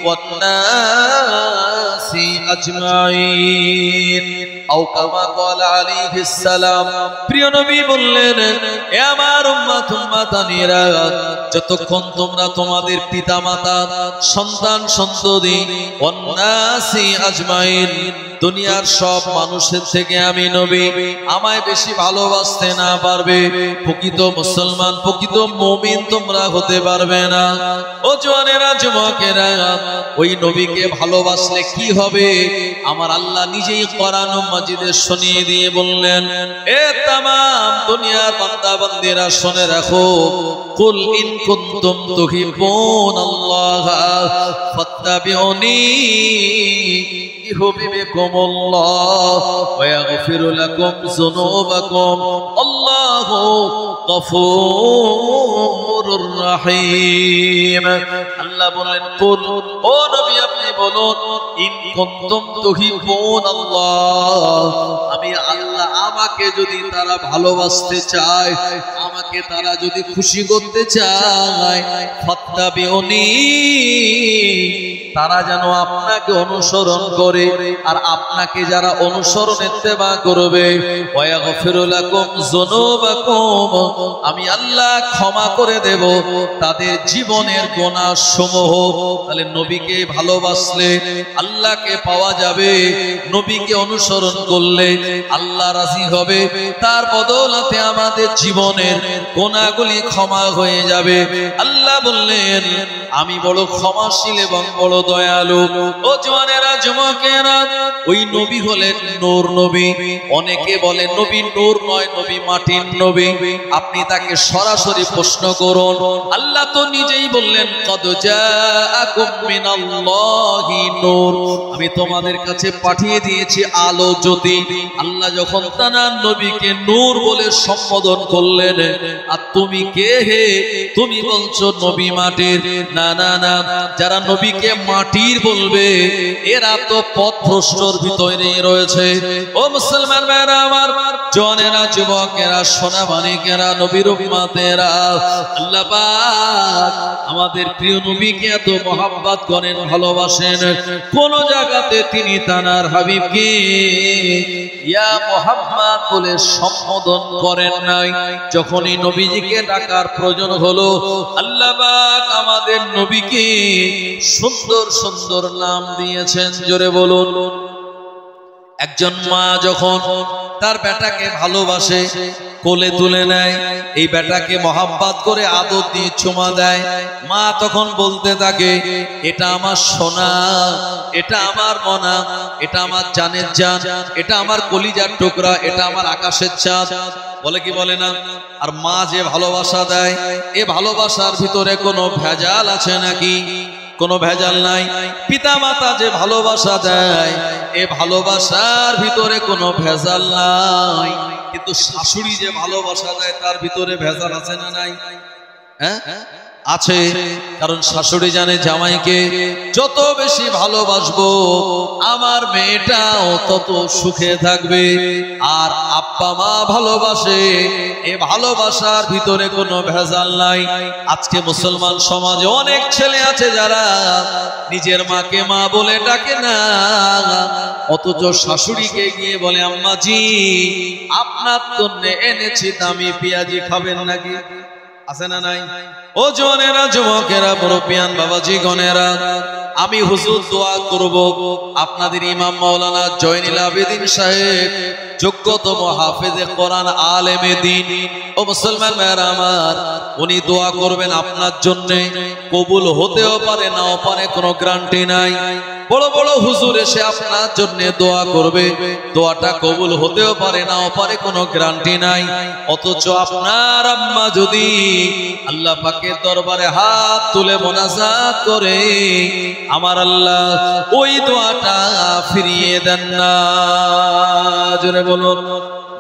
ওয়ান নাসি আজমাইন আও কামা ক্বালা আলাইহিস সালাম। প্রিয় নবী বললেন এ আমার উম্মত উম্মতানিরা, যতক্ষণ তোমরা তোমাদের পিতামাতা, সন্তান সন্ততি ওয়ান নাসি আজমাইন দুনিয়ার সব মানুষের থেকে আমি নবী আমায় বেশি ভালোবাসতে না পারবে, প্রকৃত মুসলমান প্রকৃত মুমিন তোমরা হতে পারবে না। ও জওয়ানেরা, যুবকেরা, ওই নবীকে ভালোবাসলে কি হবে আমার আল্লাহ নিজেই কোরআন মাজিদে শুনিয়ে দিয়ে বললেন এ তাম দুনিয়ার বান্দা বান্দীরা শুনে রাখো, কুল ইন কুনতুম তুহিব্বুনাল্লাহ ফাত্তাবিউনি ইউহিব্বুকুমুল্লাহ ওয়া ইয়াগফিরু লাকুম যুনুবাকুম আল্লাহু গফুরুর রহিম। আল্লাহ বলেন কুল, ও নবী আপনি বলুন ইন কুনতুম তুহিব্বুনাল্লাহ, আমি আল্লাহ, আমাকে যদি তারা ভালোবাসতে চায়, আমাকে তারা যদি খুশি করতে চায়, ফাত্তাবিউনি, তারা যেন আপনাকে অনুসরণ করে, আর আপনাকে যারা অনুসরণ ইত্তেবা করবে, ওয়াগফির লাকুম যুনুবাকুম, আমি আল্লাহ ক্ষমা করে দেব তাদের জীবনের গুনাহ সমূহ। তাহলে নবীকে ভালোবাসলে আল্লাহকে পাওয়া যাবে, নবীকে অনুসরণ করলে আল্লাহ রাজি হবে, তার বদৌলতে আমাদের জীবনের গুনাহগুলি ক্ষমা হয়ে যাবে। আল্লাহ বললেন আমি বড় ক্ষমাশীল এবং বড় দয়ালু। ও জওয়ানেরা, যুবকেরা, ওই নবী হলেন নূর নবী। অনেকে বলে নবী নূর নয়, নবী মাটির নবী। আপনি তাকে সরাসরি প্রশ্ন করুন, আল্লাহ তো নিজেই বললেন কদ জাআকুম মিনাল্লাহি নূর, আমি তোমাদের কাছে পাঠিয়ে দিয়েছি আলো জ্যোতি। আল্লাহ যখন তার নবীকে নূর বলে সম্বোধন করলেন, আর তুমি কে হে, তুমি বলছো নবী মাটির। না না না, যারা নবীকে মাটির বলবে এরা তো পথভ্রষ্টর ভিতরে রয়েছে। ও মুসলমান ভাইরা আমার, জওয়ানেরা, যুবকেরা, সোনা মানিকেরা, নবীর উম্মতেরা, আল্লাহ পাক আমাদের প্রিয় নবীকে এত মহব্বত করেন, ভালোবাসেন। কোন জায়গাতে তিনি তানার হাবিবকে ইয়া মুহাম্মদ বলে সম্বোধন করেন নাই। যখনই নবীজিকে ডাকার প্রয়োজন হলো, আল্লাহ পাক আমাদের নবীকে সুন্দর সুন্দর নাম দিয়েছেন। জোরে বলুন। একজন মা যখন তার বেটাকে ভালোবাসে, কোলে তুলে নেয়, এই বেটাকে মহব্বত করে আদর দিয়ে চুমা দেয়, মা তখন বলতে থাকে এটা আমার সোনা, এটা আমার মনা, এটা আমার জানের জান, এটা আমার কলিজার টুকরা, এটা আমার আকাশের চাঁদ। বলে কি বলে না? আর মা যে ভালোবাসা দেয়, এ ভালোবাসার ভিতরে কোনো ভেজাল আছে নাকি? কোনো ভেজাল নাই। পিতা মাতা যে ভালোবাসা দেয়, এ ভালোবাসার ভিতরে কোনো ভেজাল নাই। কিন্তু শাশুড়ি যে ভালোবাসা দেয়, তার ভিতরে ভেজাল আছে না নাই? হ্যাঁ আছে। কারণ শাশুড়ি জানে জামাইকে যত বেশি ভালোবাসবো আমার মেয়েটাও তত সুখে থাকবে। আর আব্বা মা ভালোবাসে, এ ভালোবাসার ভিতরে কোনো ভেজাল নাই। আজকে মুসলমান সমাজে অনেক ছেলে আছে যারা নিজের মাকে মা বলে ডাকে না, অথচ শাশুড়িকে গিয়ে বলে আম্মাজি আপনার জন্য এনেছি দামি পেঁয়াজি, খাবেন নাকি? আছে না নাই? ও জওয়ানেরা, যুবকেরা, মুরব্বিয়ান, বাবাজি গণেরা, আমি হুজুর দোয়া করব আপনাদের ইমাম মাওলানা জয়নুল আবেদিন সাহেব, যোগ্যতম হাফেজে কোরআন, আলেমে দ্বীন। ও মুসলমান ভাইরা আমার, উনি দোয়া করবেন আপনার জন্য। কবুল হতেও পারে, নাও পারে, কোনো গ্যারান্টি নাই। বড় বড় হুজুর এসে আপনার জন্য দোয়া করবে, দোয়াটা কবুল হতেও পারে, নাও পারে, কোনো গ্যারান্টি নাই। অথচ আপনার আম্মা যদি আল্লাহ পাকের দরবারে হাত তুলে মোনাজাত করে, আমার আল্লাহ ওই দোয়াটা ফিরিয়ে দেন না। জোরে বলুন।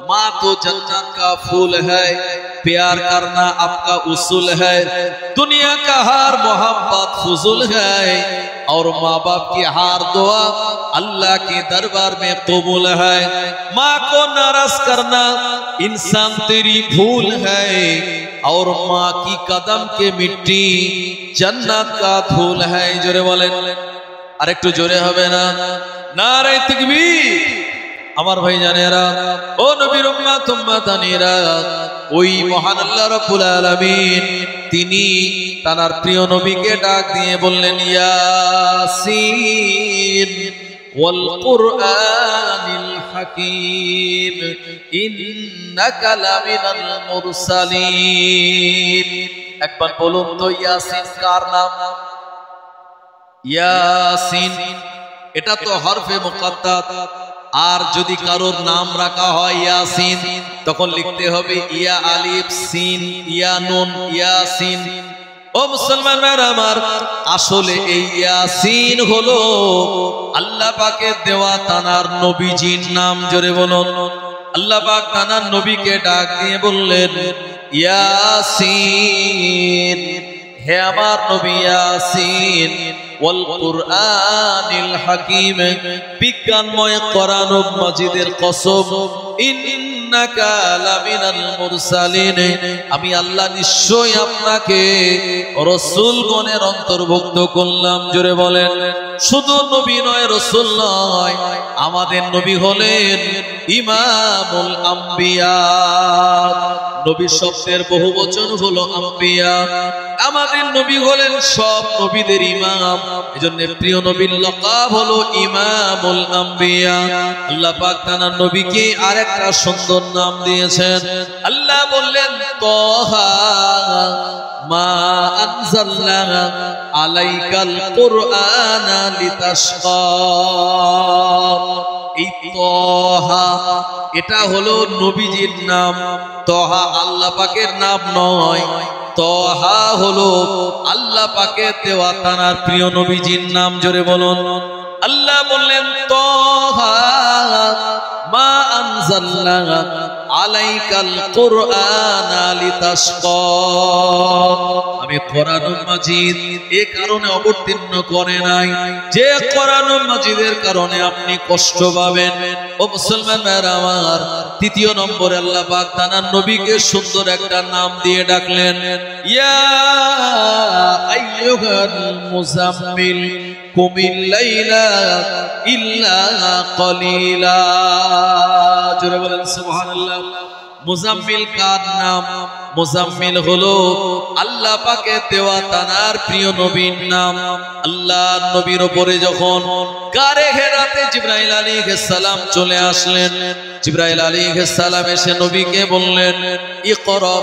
माँ तो जन्नत का फूल है, प्यार करना आपका उसूल है, दुनिया का हर मोहब्बत फजूल है, और माँ बाप की हर दुआ अल्लाह के दरबार में कबूल है। माँ को नाराज करना इंसान तेरी भूल है, और माँ की कदम के मिट्टी जन्नत का धूल है। जोरे बोले, और एक तो जोरे হবে না, नारे तकबीर। আমার ভাই জানেরা, ও নবীর উম্মত উম্মতানিরা, ওই মহান আল্লাহ রাব্বুল আলামিন তিনি তার প্রিয় নবীকে ডাক দিয়ে বললেন ইয়াসিন ওয়াল কুরআনিল হাকীম ইন্নাকা লামিনাল মুরসালিন। একবার বলুন তো ইয়াসিন কার নাম? ইয়াসিন এটা তো হরফে মুকাদ্দার। আর যদি কারোর নাম রাখা হয় ইয়াসিন, তখন লিখতে হবে ইয়া আলিফ সিন ইয়া নুন ইয়াসিন। ও মুসলমান ভাইরা আমার, আসলে এই ইয়াসিন হলো আল্লাহ পাকের দেওয়া তানার নবীজির নাম। জোরে বলুন। আল্লাহ পাক তানার নবীকে ডাক দিয়ে বললেন ইয়াসিন, হে আমার নবী ইয়াসিন, ওয়াল কুরআনিল হাকীম বিজ্ঞানময় কোরআন মাজিদের কসম ইন্নাকা লামিনাল মুরসালিন আমি আল্লাহ নিশ্চয়ই আপনাকে রাসূলগণের অন্তর্ভুক্ত করলাম জোরে বলেন শুধু নবী নয় রাসূল নয় আমাদের নবী হলেন ইমামুল আম্বিয়া নবী শব্দের বহুবচন হলো আম্বিয়া আমাদের নবী হলেন সব নবীদের ইমাম এজন্য প্রিয় নবীর লকাব হলো ইমামুল আম্বিয়া আল্লাহ পাক তার নবীকে আরেকটা সুন্দর নাম দিয়েছেন আল্লাহ বললেন তাহা মা আনজালনা আলাইকাল কুরআনা লিতাশকা এই তাহা এটা হলো নবীজির নাম তাহা আল্লাহ পাকের নাম নয় তাহা হলো আল্লাহ পাকের দেওয়া তার প্রিয় নবীজির নাম জোরে বলুন আল্লাহ বললেন তাহা মা আনজালনা আলাইকাল কুরআনা লিতাশকা আমি কোরআনুল মাজিদ এই কারণে অবতীর্ণ করে নাই যে কোরআনুল মাজিদের কারণে আপনি কষ্ট পাবেন ও মুসলমানরা আমার তৃতীয় নম্বরে আল্লাহ পাক তার নবীকে সুন্দর একটা নাম দিয়ে ডাকলেন ইয়া আইয়ুহাল মুজাম্মিল কুমিল লাইলা ইল্লা কলিলা জোরে বলেন সুবহানাল্লাহ মুজাম্মিল কার নাম মুজাম্মিল হলো আল্লাহ পাকের দেওয়া তার প্রিয় নবীর নাম আল্লাহর নবীর উপরে যখন গারে হেরাতে জিবরাইল আলাইহিস সালাম চলে আসলেন জিবরাইল আলাইহিস সালাম এসে নবীকে বললেন ইকরা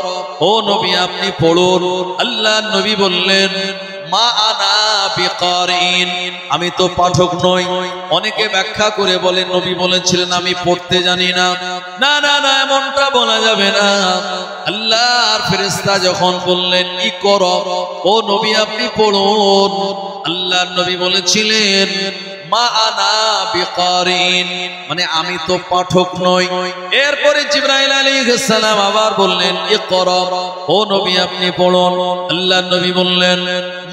ও নবী আপনি পড়ুন আল্লাহর নবী বললেন মা আনা বিকারিন আমি তো পাঠক নই অনেকে ব্যাখ্যা করে বলেন নবী বলেছিলেন আমি পড়তে জানি না না না না এমনটা বলা যাবে না আল্লাহর ফেরেশতা যখন বললেন ইকরা ও নবী আপনি পড়ুন আল্লাহর নবী বলেছিলেন মা আনা বিকারিন মানে আমি তো পাঠক নই এরপরে জিবরাইল আলাইহিস সালাম আবার বললেন ইকরা ও নবী আপনি পড়ুন আল্লাহর নবী বললেন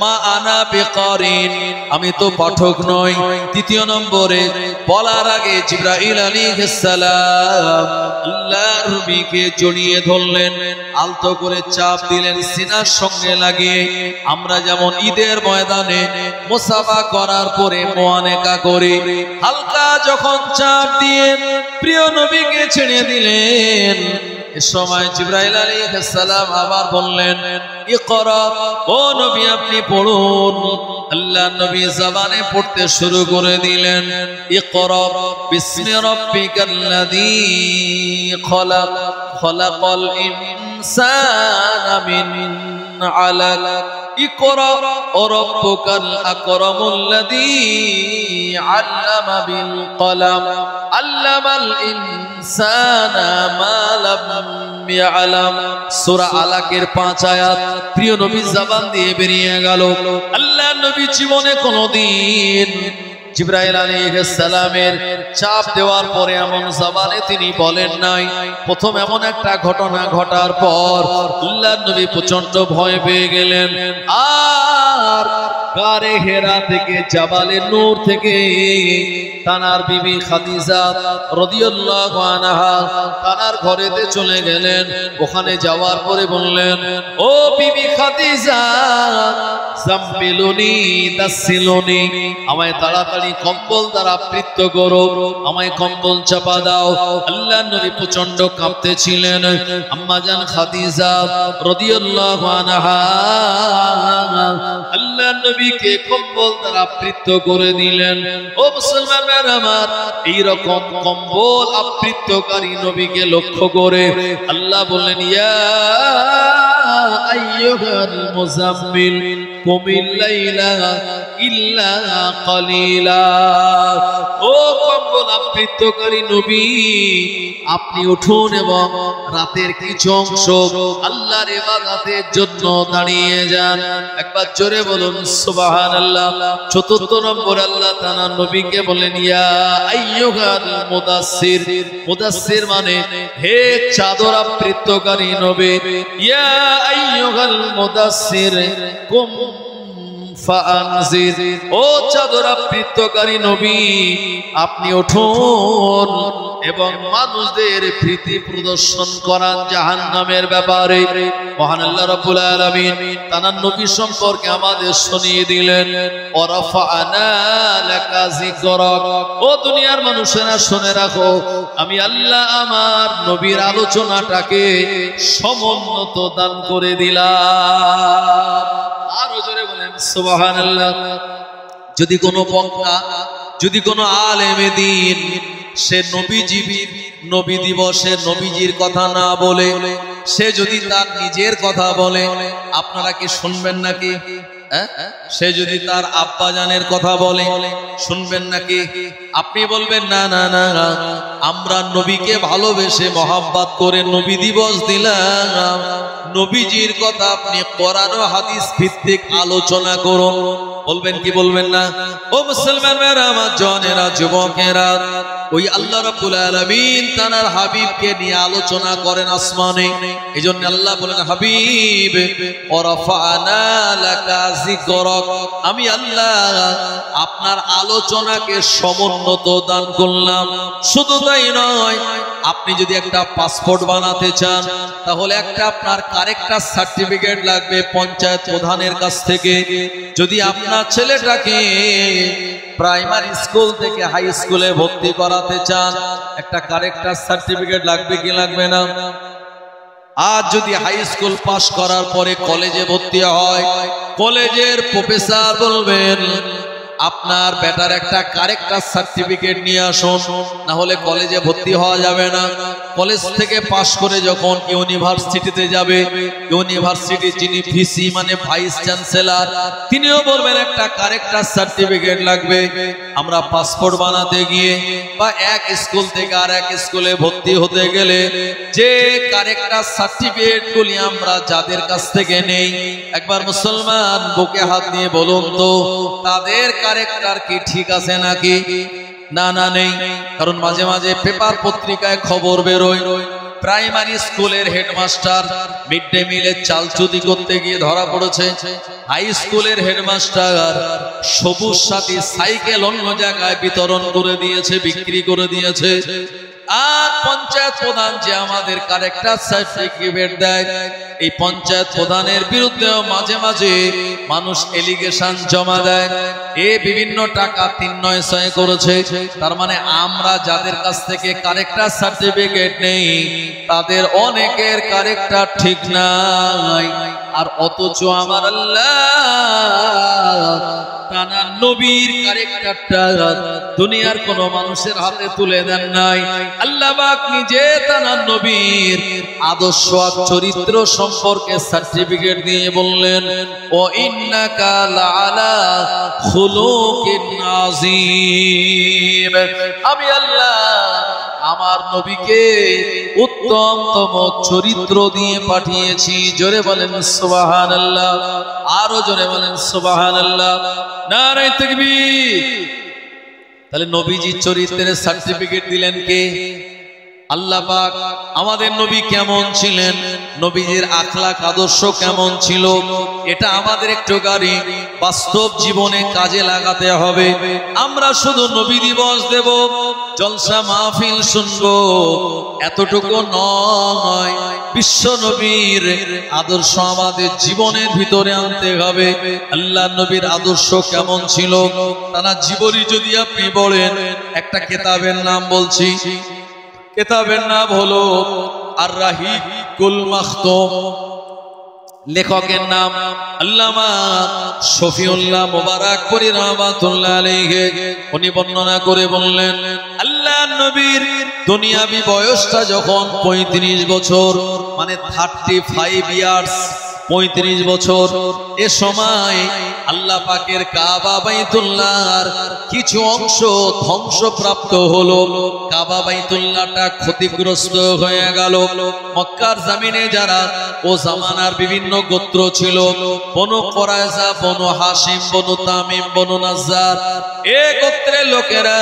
মা আনা বিকারিন আমি তো পাঠক নই তৃতীয় নম্বরে বলার আগে জিবরাইল আলাইহিস সালাম আল্লাহর নবীকে জড়িয়ে ধরলেন আলতো করে চাপ দিলেন সিনার সঙ্গে লাগিয়ে আমরা যেমন ঈদের ময়দানে মুসাফা করার পরে মুআনাকা করে হালকা যখন চাপ দিয়ে প্রিয় নবীকে ছেড়ে দিলেন এ সময় জিবরাইল আলাইহিস সালাম আবার বললেন ইকরা ও নবী আপনি পড়ুন আল্লাহর নবী জবানে পড়তে শুরু করে দিলেন ইকরা বিসমি রাব্বিকাল্লাযী খলাক খলাকাল ইনসানা মিন আলাক ইকরা রাব্বুকাল আকরামুল্লাযী আল্লামা বিল কলম আল্লামাল ইনসানা মা লাম ইয়ালাম সূরা আলাকের 5 আয়াত প্রিয় নবী জবান দিয়ে বেরিয়ে গেল আল্লাহর নবী জীবনে কোনদিন জিবরাইল আলাইহিস সালামের চাপ দেওয়ার পরে এমন জবানে তিনি বলেন নাই প্রথম এমন একটা ঘটনা ঘটার পর আল্লাহর নবী প্রচন্ড ভয় পেয়ে গেলেন আর গারে হেরা থেকে জাবালে নূর থেকে তানার বিবি খাদিজা রাদিয়াল্লাহু আনহা তানার ঘরেতে চলে গেলেন ওখানে যাওয়ার পরে বললেন ও বিবি খাদিজা জাম্বিলুনি দাসিলুনি আমায় তাড়াতাড়ি কম্বল দ্বারা আবৃত করো আমায় কম্বল চাপা দাও আল্লাহর নবী প্রচন্ড কাঁপতেছিলেন আম্মা জান খাদিজা রাদিয়াল্লাহু আনহা আল্লাহর নবীকে কম্বল দ্বারা আবৃত করে দিলেন ও মুসলমানেরা আমার এই রকম কম্বল আবৃতকারী নবীকে লক্ষ্য করে আল্লাহ বললেন ইয়া আইয়ুহাল মুজাম্মিল কুমিল লাইলা ইল্লা কলিলা ও কম্বল আবৃতকারী নবী আপনি উঠুন এবং রাতের কিছু অংশ আল্লাহর ইবাদতের জন্য দাঁড়িয়ে যান একবার জোরে বলুন সুবহানাল্লাহ চতুর্থ নম্বর আল্লাহ তাআলা নবীকে বলেন ইয়া আইয়ুহাল মুদাসসির মুদাসসির মানে হে চাদর আবৃতকারী নবী ইয়া আইয়ুহাল মুদাসসির কুম ফাআনজির, ও চাদর আবৃতকারী নবী আপনি উঠুন এবং মানুষদের প্রীতি প্রদর্শন করান জাহান্নামের ব্যাপারে। মহান আল্লাহ রাব্বুল আলামিন তার নবী সম্পর্কে আমাদের শুনিয়ে দিলেন, ওয়ারাফা'না লাকা যিকরাক, ও দুনিয়ার মানুষেরা শুনে রাখো, আমি আল্লাহ আমার নবীর আলোচনাটাকে সমুন্নত দান করে দিলাম। আরো জোরে বলেন সুবহানাল্লাহ। যদি কোনো বক্তা, যদি কোনো আলেমে দ্বীন সে নবী দিবসে নবীজির কথা না বলে সে যদি তার নিজের কথা বলে, আপনারা কি শুনবেন নাকি? সে যদি তার আব্বাজানের কথা বলে শুনবেন নাকি? আপনি বলবেন না না না, আমরা নবীকে ভালোবেসে মহাব্বত করে নবী দিবস দিলাম, নবীজির কথা আপনি কোরআন ও হাদিস ভিত্তিক আলোচনা করুন। বলবেন কি বলবেন না? ও মুসলমানেরা, আমার জনেরা, যুবকেরা, ওই আল্লাহ রাব্বুল আলামিন তার হাবিবকে নিয়ে আলোচনা করেন আসমানে। এজন্য আল্লাহ বলেন, হাবিব ওয়ারাফা'না লাকা যিকরাক, আমি আল্লাহ আপনার আলোচনাকে সমুন্নত দান করলাম। শুধু তাই নয়, আপনি যদি একটা পাসপোর্ট বানাতে চান তাহলে একটা আপনার কারেক্টার সার্টিফিকেট লাগবে পঞ্চায়েত প্রধানের কাছ থেকে। যদি আপনার ছেলেটাকে প্রাইমারি স্কুল থেকে হাই স্কুলে ভর্তি করাতে চান, একটা কারেক্টার সার্টিফিকেট লাগবে কি লাগবে না? আর যদি হাই স্কুল পাস করার পরে কলেজে ভর্তি হয়, কলেজের প্রফেসর বলবেন আপনার বেটার একটা কারেক্টার সার্টিফিকেট নিয়ে আসুন, না হলে কলেজে ভর্তি হওয়া যাবে না। কলেজ থেকে পাশ করে যখন ইউনিভার্সিটিতে যাবে, ইউনিভার্সিটির যিনি ভিসি মানে ভাইস চ্যান্সেলর, তিনিও বলবেন একটা কারেক্টার সার্টিফিকেট লাগবে। আমরা পাসপোর্ট বানাতে গিয়ে বা এক স্কুল থেকে আর এক স্কুলে ভর্তি হতে গেলে যে কারেক্টার সার্টিফিকেট গুলি আমরা যাদের কাছ থেকে নেই, একবার মুসলমান বুকে হাত দিয়ে বলুন তো তাদের কারেক্টার কি ঠিক আছে নাকি? না না, নেই। কারণ মাঝে মাঝে পেপার পত্রিকায় খবর বেরোয় প্রাইমারি স্কুলের হেডমাস্টার মিড ডে মিলের চাল চুরি করতে গিয়ে ধরা পড়েছে। হাই স্কুলের হেডমাস্টার সবুজ সাথী সাইকেল অন্য জায়গায় বিতরণ করে দিয়েছে, বিক্রি করে দিয়েছে। আর পঞ্চায়েত প্রধান যে আমাদের কারেক্টার সার্টিফিকেট দেয়, এই পঞ্চায়েত প্রধানের বিরুদ্ধেও মাঝে মাঝে মানুষ এলিগেশন জমা দেয়, এ বিভিন্ন টাকা ৩৯৬ করেছে। তার মানে আমরা যাদের কাছ থেকে কারেক্টার সার্টিফিকেট নেই তাদের অনেকের কারেক্টার ঠিক নাই। আর অথচ আমার আল্লাহ তার নবীর কারেক্টারটা দুনিয়ার কোন মানুষের হাতে তুলে দেন নাই। আল্লাহ পাক নিজে তার নবীর আদর্শ আর চরিত্র সম্পর্কে সার্টিফিকেট দিয়ে বললেন, ও ইন্নাকা লাআলা খুলুকিন আযীম, আমি আল্লাহ আমার নবীকে উত্তমতম চরিত্র দিয়ে পাঠিয়েছি। জোরে বলেন সুবহানাল্লাহ, আরো জোরে বলেন সুবহানাল্লাহ, নারে তাকবীর। তাহলে নবীজির চরিত্রের সার্টিফিকেট দিলেন কে? আল্লাহ পাক। আমাদের নবী কেমন ছিলেন, নবীজির আখলাক আদর্শ কেমন ছিল, এটা আমাদের একটু গাড়ি বাস্তব জীবনে কাজে লাগাতে হবে। আমরা শুধু নবী দিবস দেব, জলসা মাহফিল শুনবো, এতটুকু নয়, বিশ্ব নবীর আদর্শ আমাদের জীবনের ভিতরে আনতে হবে। আল্লাহ নবীর আদর্শ কেমন ছিল তারা জীবনী যদি আপনি বলেন, একটা কিতাবের নাম বলছি, কিতাবের নাম হলো আর রাহিকুল মাখতুম, লেখকের নাম আল্লামা শফিউল্লাহ মুবারাকপুরী রাহমাতুল্লাহ আলাইহি। উনি বর্ণনা করে বললেন, আল্লাহ নবীর দুনিয়াবি বয়সটা যখন ৩৫ বছর, মানে 35 ইয়ার্স, 35 বছর, এ সময় আল্লাহ পাকের কাবা বাইতুল্লাহর কিছু অংশ ধ্বংসপ্রাপ্ত হলো। কাবা বাইতুল্লাহটা ক্ষতিগ্রস্ত হয়ে গেল। মক্কার জমিনে যারা ও জামানার বিভিন্ন গোত্র ছিল, বনু কুরাইজা, বনু হাশিম, বনু তামিম, বনু নাজ্জার, এই গোত্রের লোকেরা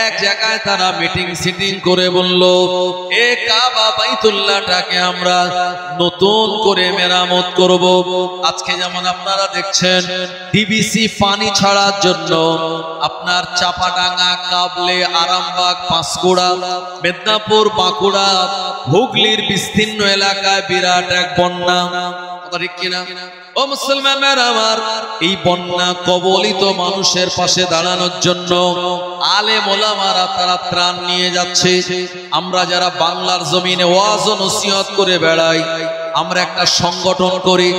এক জায়গায় তারা মিটিং সিটিং করে বলল, এ কাবা বাইতুল্লাহটাকে আমরা নতুন করে মেরামত করব। আজকে যেমন আপনারা দেখছেন শুনেছেন ডিবিসি পানি ছাড়ার জন্য আপনার চাপাডাঙ্গা, কাবলে, আরামবাগ, পাঁশকুড়া, মেদিনীপুর, বাঁকুড়া, হুগলির বিস্তীর্ণ এলাকায় বিরাট এক বন্যা, ঠিক কিনা? ও মুসলমান আমার, এই বন্যা কবলিত মানুষের পাশে দাঁড়ানোর জন্য আলেম ওলামারা তারা ত্রাণ নিয়ে যাচ্ছে। আমরা যারা বাংলার জমিনে ওয়াজ ও নসিহত করে বেড়াই, আমরা একটা সংগঠন করি।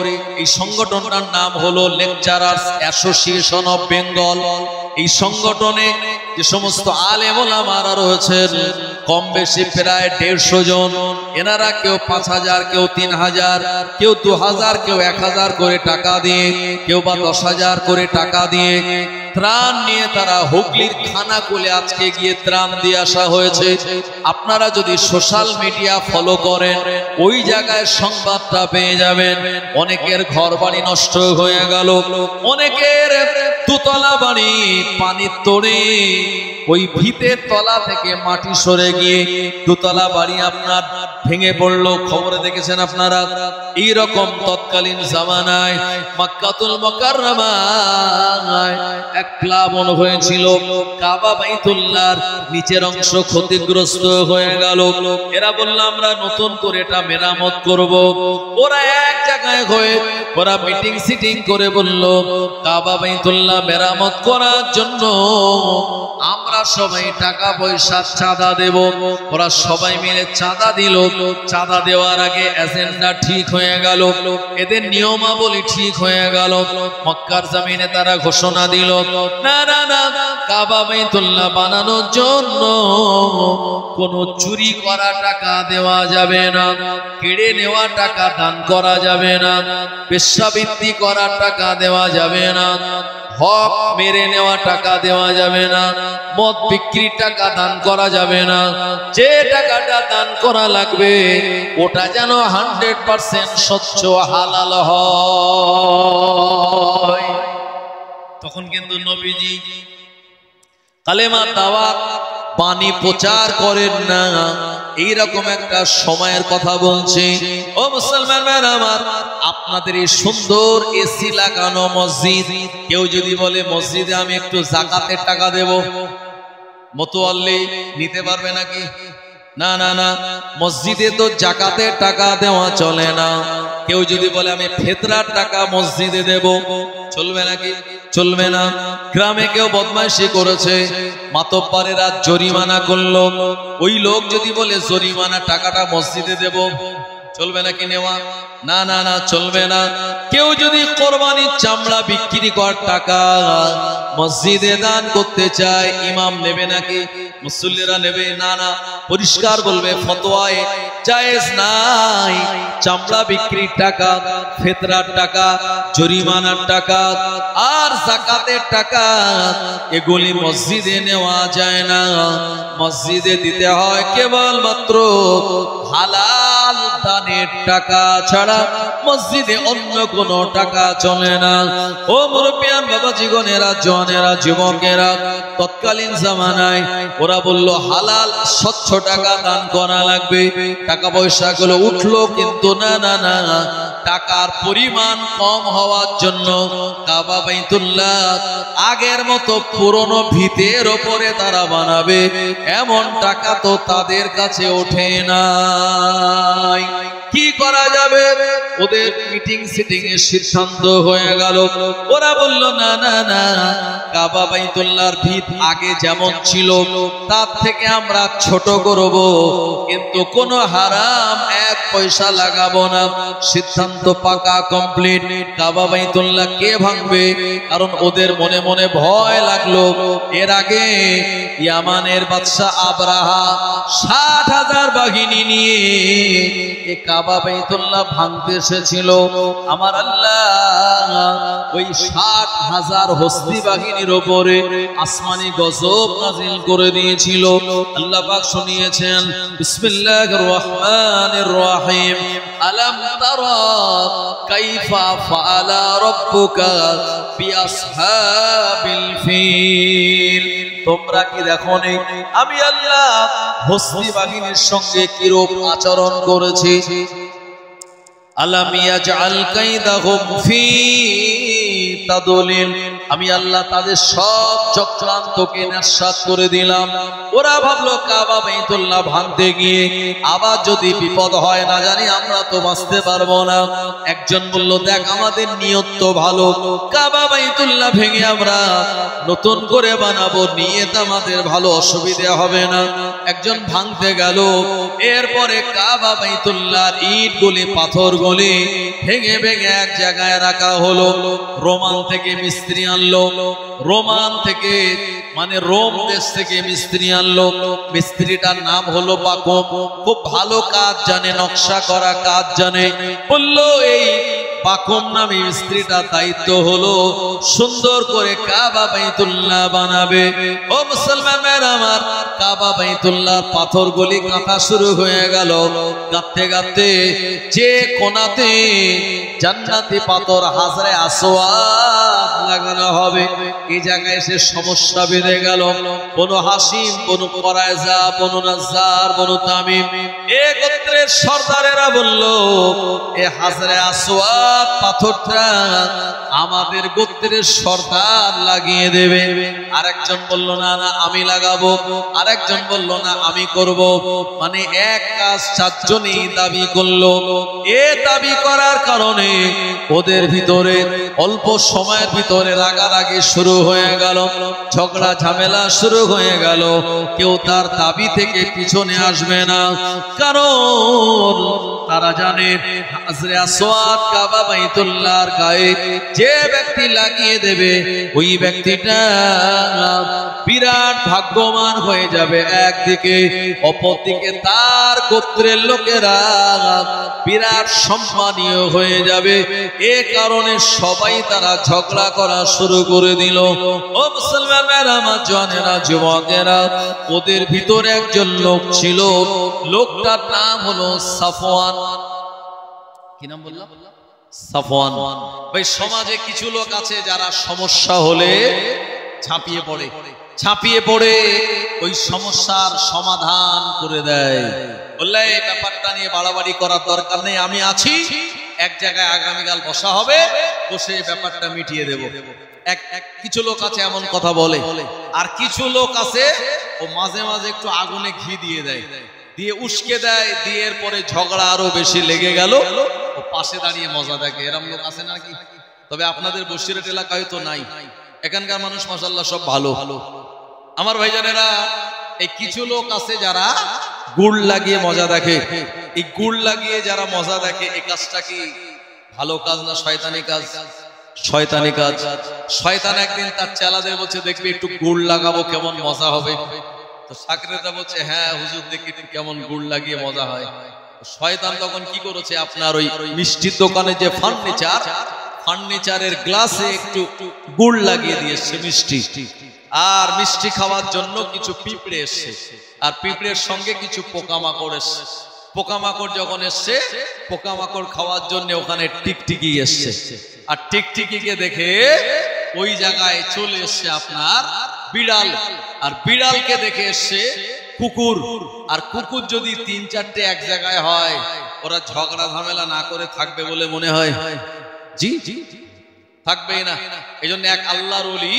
এই সংগঠনটার নাম হলো লেকচারার্স অ্যাসোসিয়েশন অফ বেঙ্গল। এই সংগঠনে যে সমস্ত আলেম ওলামারা রয়েছেন কম বেশি প্রায় 150 জন। এনারা কেউ 5000, কেউ 3000, কেউ 2000, কেউ 1000 করে টাকা দিয়ে, কেউ বা 10,000 করে টাকা দিয়ে ত্রাণ নিয়ে তারা হুগলির খানাকুলে আজকে গিয়ে ত্রাণ দিয়ে আসা হয়েছে। আপনারা যদি সোশ্যাল মিডিয়া ফলো করেন ওই জায়গায় সংবাদটা পেয়ে যাবেন। অনেকের ঘর বাড়ি নষ্ট হয়ে গেল, অনেকের দুতলা বাড়ি পানির তোড়ে ওই ভিতের তলা থেকে মাটি সরে গিয়ে দুতলা বাড়ি আপনার ভেঙে পড়লো। খবরে দেখেছেন আপনারা। এই রকম তৎকালীন জামানায় মক্কাতুল মুকাররমায় এক প্লাবন হয়েছিল। কাবা বাইতুল্লাহর নিচের অংশ ক্ষতিগ্রস্ত হয়ে গেল। এরা বলল আমরা নতুন করে এটা মেরামত করব। ওরা এক জায়গায় হয়ে ওরা মিটিং সিটিং করে বলল কাবা বাইতুল্লাহ মেরামত করার জন্য আমরা সবাই টাকা পয়সা চাঁদা দেব। ওরা সবাই মিলে চাঁদা দিল। চাঁদা দেওয়ার আগে এজেন্ডা ঠিক হয়ে গেল, এদের নিয়মাবলী ঠিক হয়ে গেল। মক্কার জমিনে তারা ঘোষণা দিল না না না, কাবা বাইতুল্লাহ বানানোর জন্য কোনো চুরি করা টাকা দেওয়া যাবে না, কেড়ে নেওয়া টাকা দান করা যাবে না, বেশ্যাবৃত্তি করা টাকা দেওয়া যাবে না, হক মেরে নেওয়া টাকা দেওয়া যাবে না, মদ বিক্রির টাকা দান করা যাবে না। যে টাকাটা দান করা লাগবে ওটা যেন 100% স্বচ্ছ হালাল হয়। তখন কিন্তু নবীজি কালেমা দাওয়াত বাণী প্রচার করেন না। এইরকম একটা সময়ের কথা বলছি। ও মুসলমান আমার, আপনাদের এই সুন্দর এসি লাগানো মসজিদ, কেউ যদি বলে মসজিদে আমি একটু যাকাতের টাকা দেব, মোতোয়াল্লি নিতে পারবে নাকি? না না না, মসজিদে তো যাকাতের টাকা দেওয়া চলে না। কেউ যদি বলে আমি ফিতরার টাকা মসজিদে দেব, চলবে নাকি? চলবে না। গ্রামে কেউ বদমাইশি করেছে, মাতব্বরেরা জরিমানা করলো, ওই লোক যদি বলে জরিমানা টাকাটা মসজিদে দেব, চলবে নাকি নেওয়া? না না না, চলবে না। কেউ যদি কোরবানির চামড়া বিক্রি করার টাকা মসজিদে দান করতে চায়, ইমাম নেবে নাকি? মুসল্লিরা নেবে? না না, পরিষ্কার বলবে ফতোয়ায় জায়েজ নাই। চামড়া বিক্রির টাকা, ফিতরার টাকা, জরিমানার টাকা আর যাকাতের টাকা এগুলি মসজিদে নেওয়া যায় না। মসজিদে দিতে হয় কেবলমাত্র হালাল দানের টাকা ছাড়া মসজিদে অন্য কোনো টাকা চলে না। ও মুরব্বিয়ান বাবা জীবনেরা, জওয়ানেরা, যুবকেরা, তৎকালীন জামানায় ওরা বলল হালাল স্বচ্ছ টাকা দান করা লাগবে। টাকা পয়সা গুলো উঠলো, কিন্তু না না না, টাকার পরিমাণ কম হওয়ার জন্য কাবা বাইতুল্লাহ আগের মতো পুরনো ভিতের ওপরে তারা বানাবে, এমন টাকা তো তাদের কাছে ওঠে না। কি করা যাবে? ওদের মিটিং সিটিং এর সিদ্ধান্ত হয়ে গেল। ওরা বলল না না না, কাবা বাইতুল্লাহর ভিত আগে যেমন ছিল তার থেকে আমরা ছোট করব, কিন্তু কোনো হারাম 1 পয়সা লাগাবো না। সিদ্ধান্ত পাকা, কমপ্লিট। কাবা বাইতুল্লাহ কে ভাঙবে? কারণ ওদের মনে মনে ভয় লাগলো। এর আগে ইয়ামানের বাদশা আবরাহা 60,000 বাহিনী নিয়ে এই কাবা বাইতুল্লাহ ভাঙতে এসেছিল। আমার আল্লাহ ওই 60,000 হস্তি বাহিনীর উপরে আসমানি গজব নাজিল করে দিয়েছিল। আল্লাহ পাক শুনিয়েছেন, বিসমিল্লাহির রহমানির রহিম, আলাম তারা কাইফা ফাআলা রাব্বুকা বিআসহাবিল ফিল। তোমরা কি দেখোনি আমি আল্লাহ হস্তি বাহিনীর সঙ্গে কিরূপ আচরণ করেছি? আলাম ইয়াজআল কাইদাহুম ফি তাদলিল, আমি আল্লাহ তাদের সব চক্রান্তকে নাশাত করে দিলাম। ওরা ভাবলো কাবা বাইতুল্লাহ ভাঙতে গিয়ে আবার যদি বিপদ হয়, না জানি আমরা তো বাঁচতে পারবো না। একজন বলল, দেখ আমাদের নিয়ত তো ভালো, কাবা বাইতুল্লাহ ভেঙে আমরা নতুন করে বানাবো, নিয়ত আমাদের ভালো, অসুবিধা হবে না। একজন ভাঙতে গেল, এরপরে কাবা বাইতুল্লাহর ইট গুলি পাথর গুলি ভেঙে ভেঙে এক জায়গায় রাখা হলো। রোমান থেকে মিস্ত্রি আনলো, রোমান থেকে মানে রোম দেশ থেকে মিস্ত্রি আনলো। মিস্ত্রিটার নাম হলো বাকুম, খুব ভালো কাজ জানে, নকশা করা কাজ জানে। বললো এই বাকুম নামে মিস্ত্রিটার দায়িত্ব হলো সুন্দর করে কাবা বাইতুল্লাহ বানাবে। ও মুসলমানেরা আমার, কাবা বাইতুল্লাহ পাথরগুলি কাঁথা শুরু হয়ে গেল। গাঁথতে গাঁথতে যে কোনাতে জান্নাতি পাথর হাজরে আসওয়াদ লাগানো হবে, এই জায়গায় এসে সমস্যা বেড়ে গেল। বনু হাসিম, বনু কুরাইজা, বনু নাজ্জার, বনু তামিম, এ গোত্রের সর্দারেরা বলল, এ হাজরে আসওয়াদ পাথরটা আমাদের গোত্রের সর্দার লাগিয়ে দেবে। আরেকজন বলল, না না আমি লাগাবো। আরেকজন বলল, না আমি করব। মানে এক কাজ চারজনই দাবি করলো। এ দাবি করার কারণে ওদের ভিতরে অল্প সময়ের ভিতরে রাগারাগি শুরু হয়ে গেল, ঝগড়া ঝামেলা শুরু হয়ে গেল। কেউ তার দাবি থেকে পিছনে আসবে না, কারণ তারা জানে হাজরে আসওয়াদ কাবা বাইতুল্লাহর গায়ে যে ব্যক্তি লাগিয়ে দেবে, ওই ব্যক্তিটা বিরাট ভাগ্যবান হয়ে যাবে একদিকে, অপরদিকে তার গোত্রের লোকেরা বিরাট সম্মানীয় হয়ে যাবে। এ কারণে সবাই তারা ঝগড়া করা শুরু করে দিল। ও মুসলমানেরা, আমার জওয়ানেরা, যুবকেরা, ওদের ভিতরে একজন লোক ছিল, লোকটার নাম হলো সাফওয়ান। কি নাম বললাম? সাফওয়ান। ভাই সমাজে কিছু লোক আছে যারা সমস্যা হলে ঝাঁপিয়ে পড়ে, ঝাঁপিয়ে পড়ে ওই সমস্যার সমাধান করে দেয়। বললে এই ব্যাপারটা নিয়ে বাড়াবাড়ি করার দরকার নেই, আমি আছি, এক জায়গায় আগামীকাল বসা হবে, বসে ব্যাপারটা মিটিয়ে দেব। কিছু লোক আছে এমন কথা বলে। আর কিছু লোক আছে ও মাঝে মাঝে একটু আগুনে ঘি দিয়ে দেয়, দিয়ে উস্কে দেয়, দিয়ে পরে ঝগড়া আরো বেশি লেগে গেল, ও পাশে দাঁড়িয়ে মজা দেখে। এরকম লোক আছে নাকি? তবে আপনাদের বসিরহাট এলাকায় তো নাই। এখানকার মানুষ মাশাআল্লাহ সব ভালো। আমার ভাইজানেরা, এই কিছু লোক আছে যারা গুড় লাগিয়ে মজা দেখে। এই গুড় লাগিয়ে যারা মজা দেখে, এই কাজটা কি ভালো কাজ না শয়তানি কাজ? শয়তানি কাজ। শয়তান একদিন তার চেলাদের বলছে, দেখবি একটু গুড় লাগাবো, কেমন মজা হবে। তো সাকরেটা বলছে, হ্যাঁ হুজুর দেখি কেমন গুড় লাগিয়ে মজা হয়। শয়তান তখন কি করেছে, আপনার ওই মিষ্টির দোকানে যে ফার্নিচারের গ্লাসে একটু গুড় লাগিয়ে দিয়েছে মিষ্টি। আর মিষ্টি খাওয়ার জন্য কিছু পিঁপড়ে এসছে, আর পিঁপড়ের সঙ্গে কিছু পোকামাকড় এসছে। পোকামাকড় যখন এসছে, পোকামাকড় খাওয়ার জন্য ওখানে টিকটিকি এসছে। আর টিকটিকিকে দেখে ওই জায়গায় চলে এসছে আপনার বিড়াল, আর বিড়ালকে দেখে এসছে কুকুর। আর কুকুর যদি ৩-৪টে এক জায়গায় হয়, ওরা ঝগড়া ঝামেলা না করে থাকবে বলে মনে হয়? জি থাকবেই না। এই জন্য এক আল্লাহর ওলি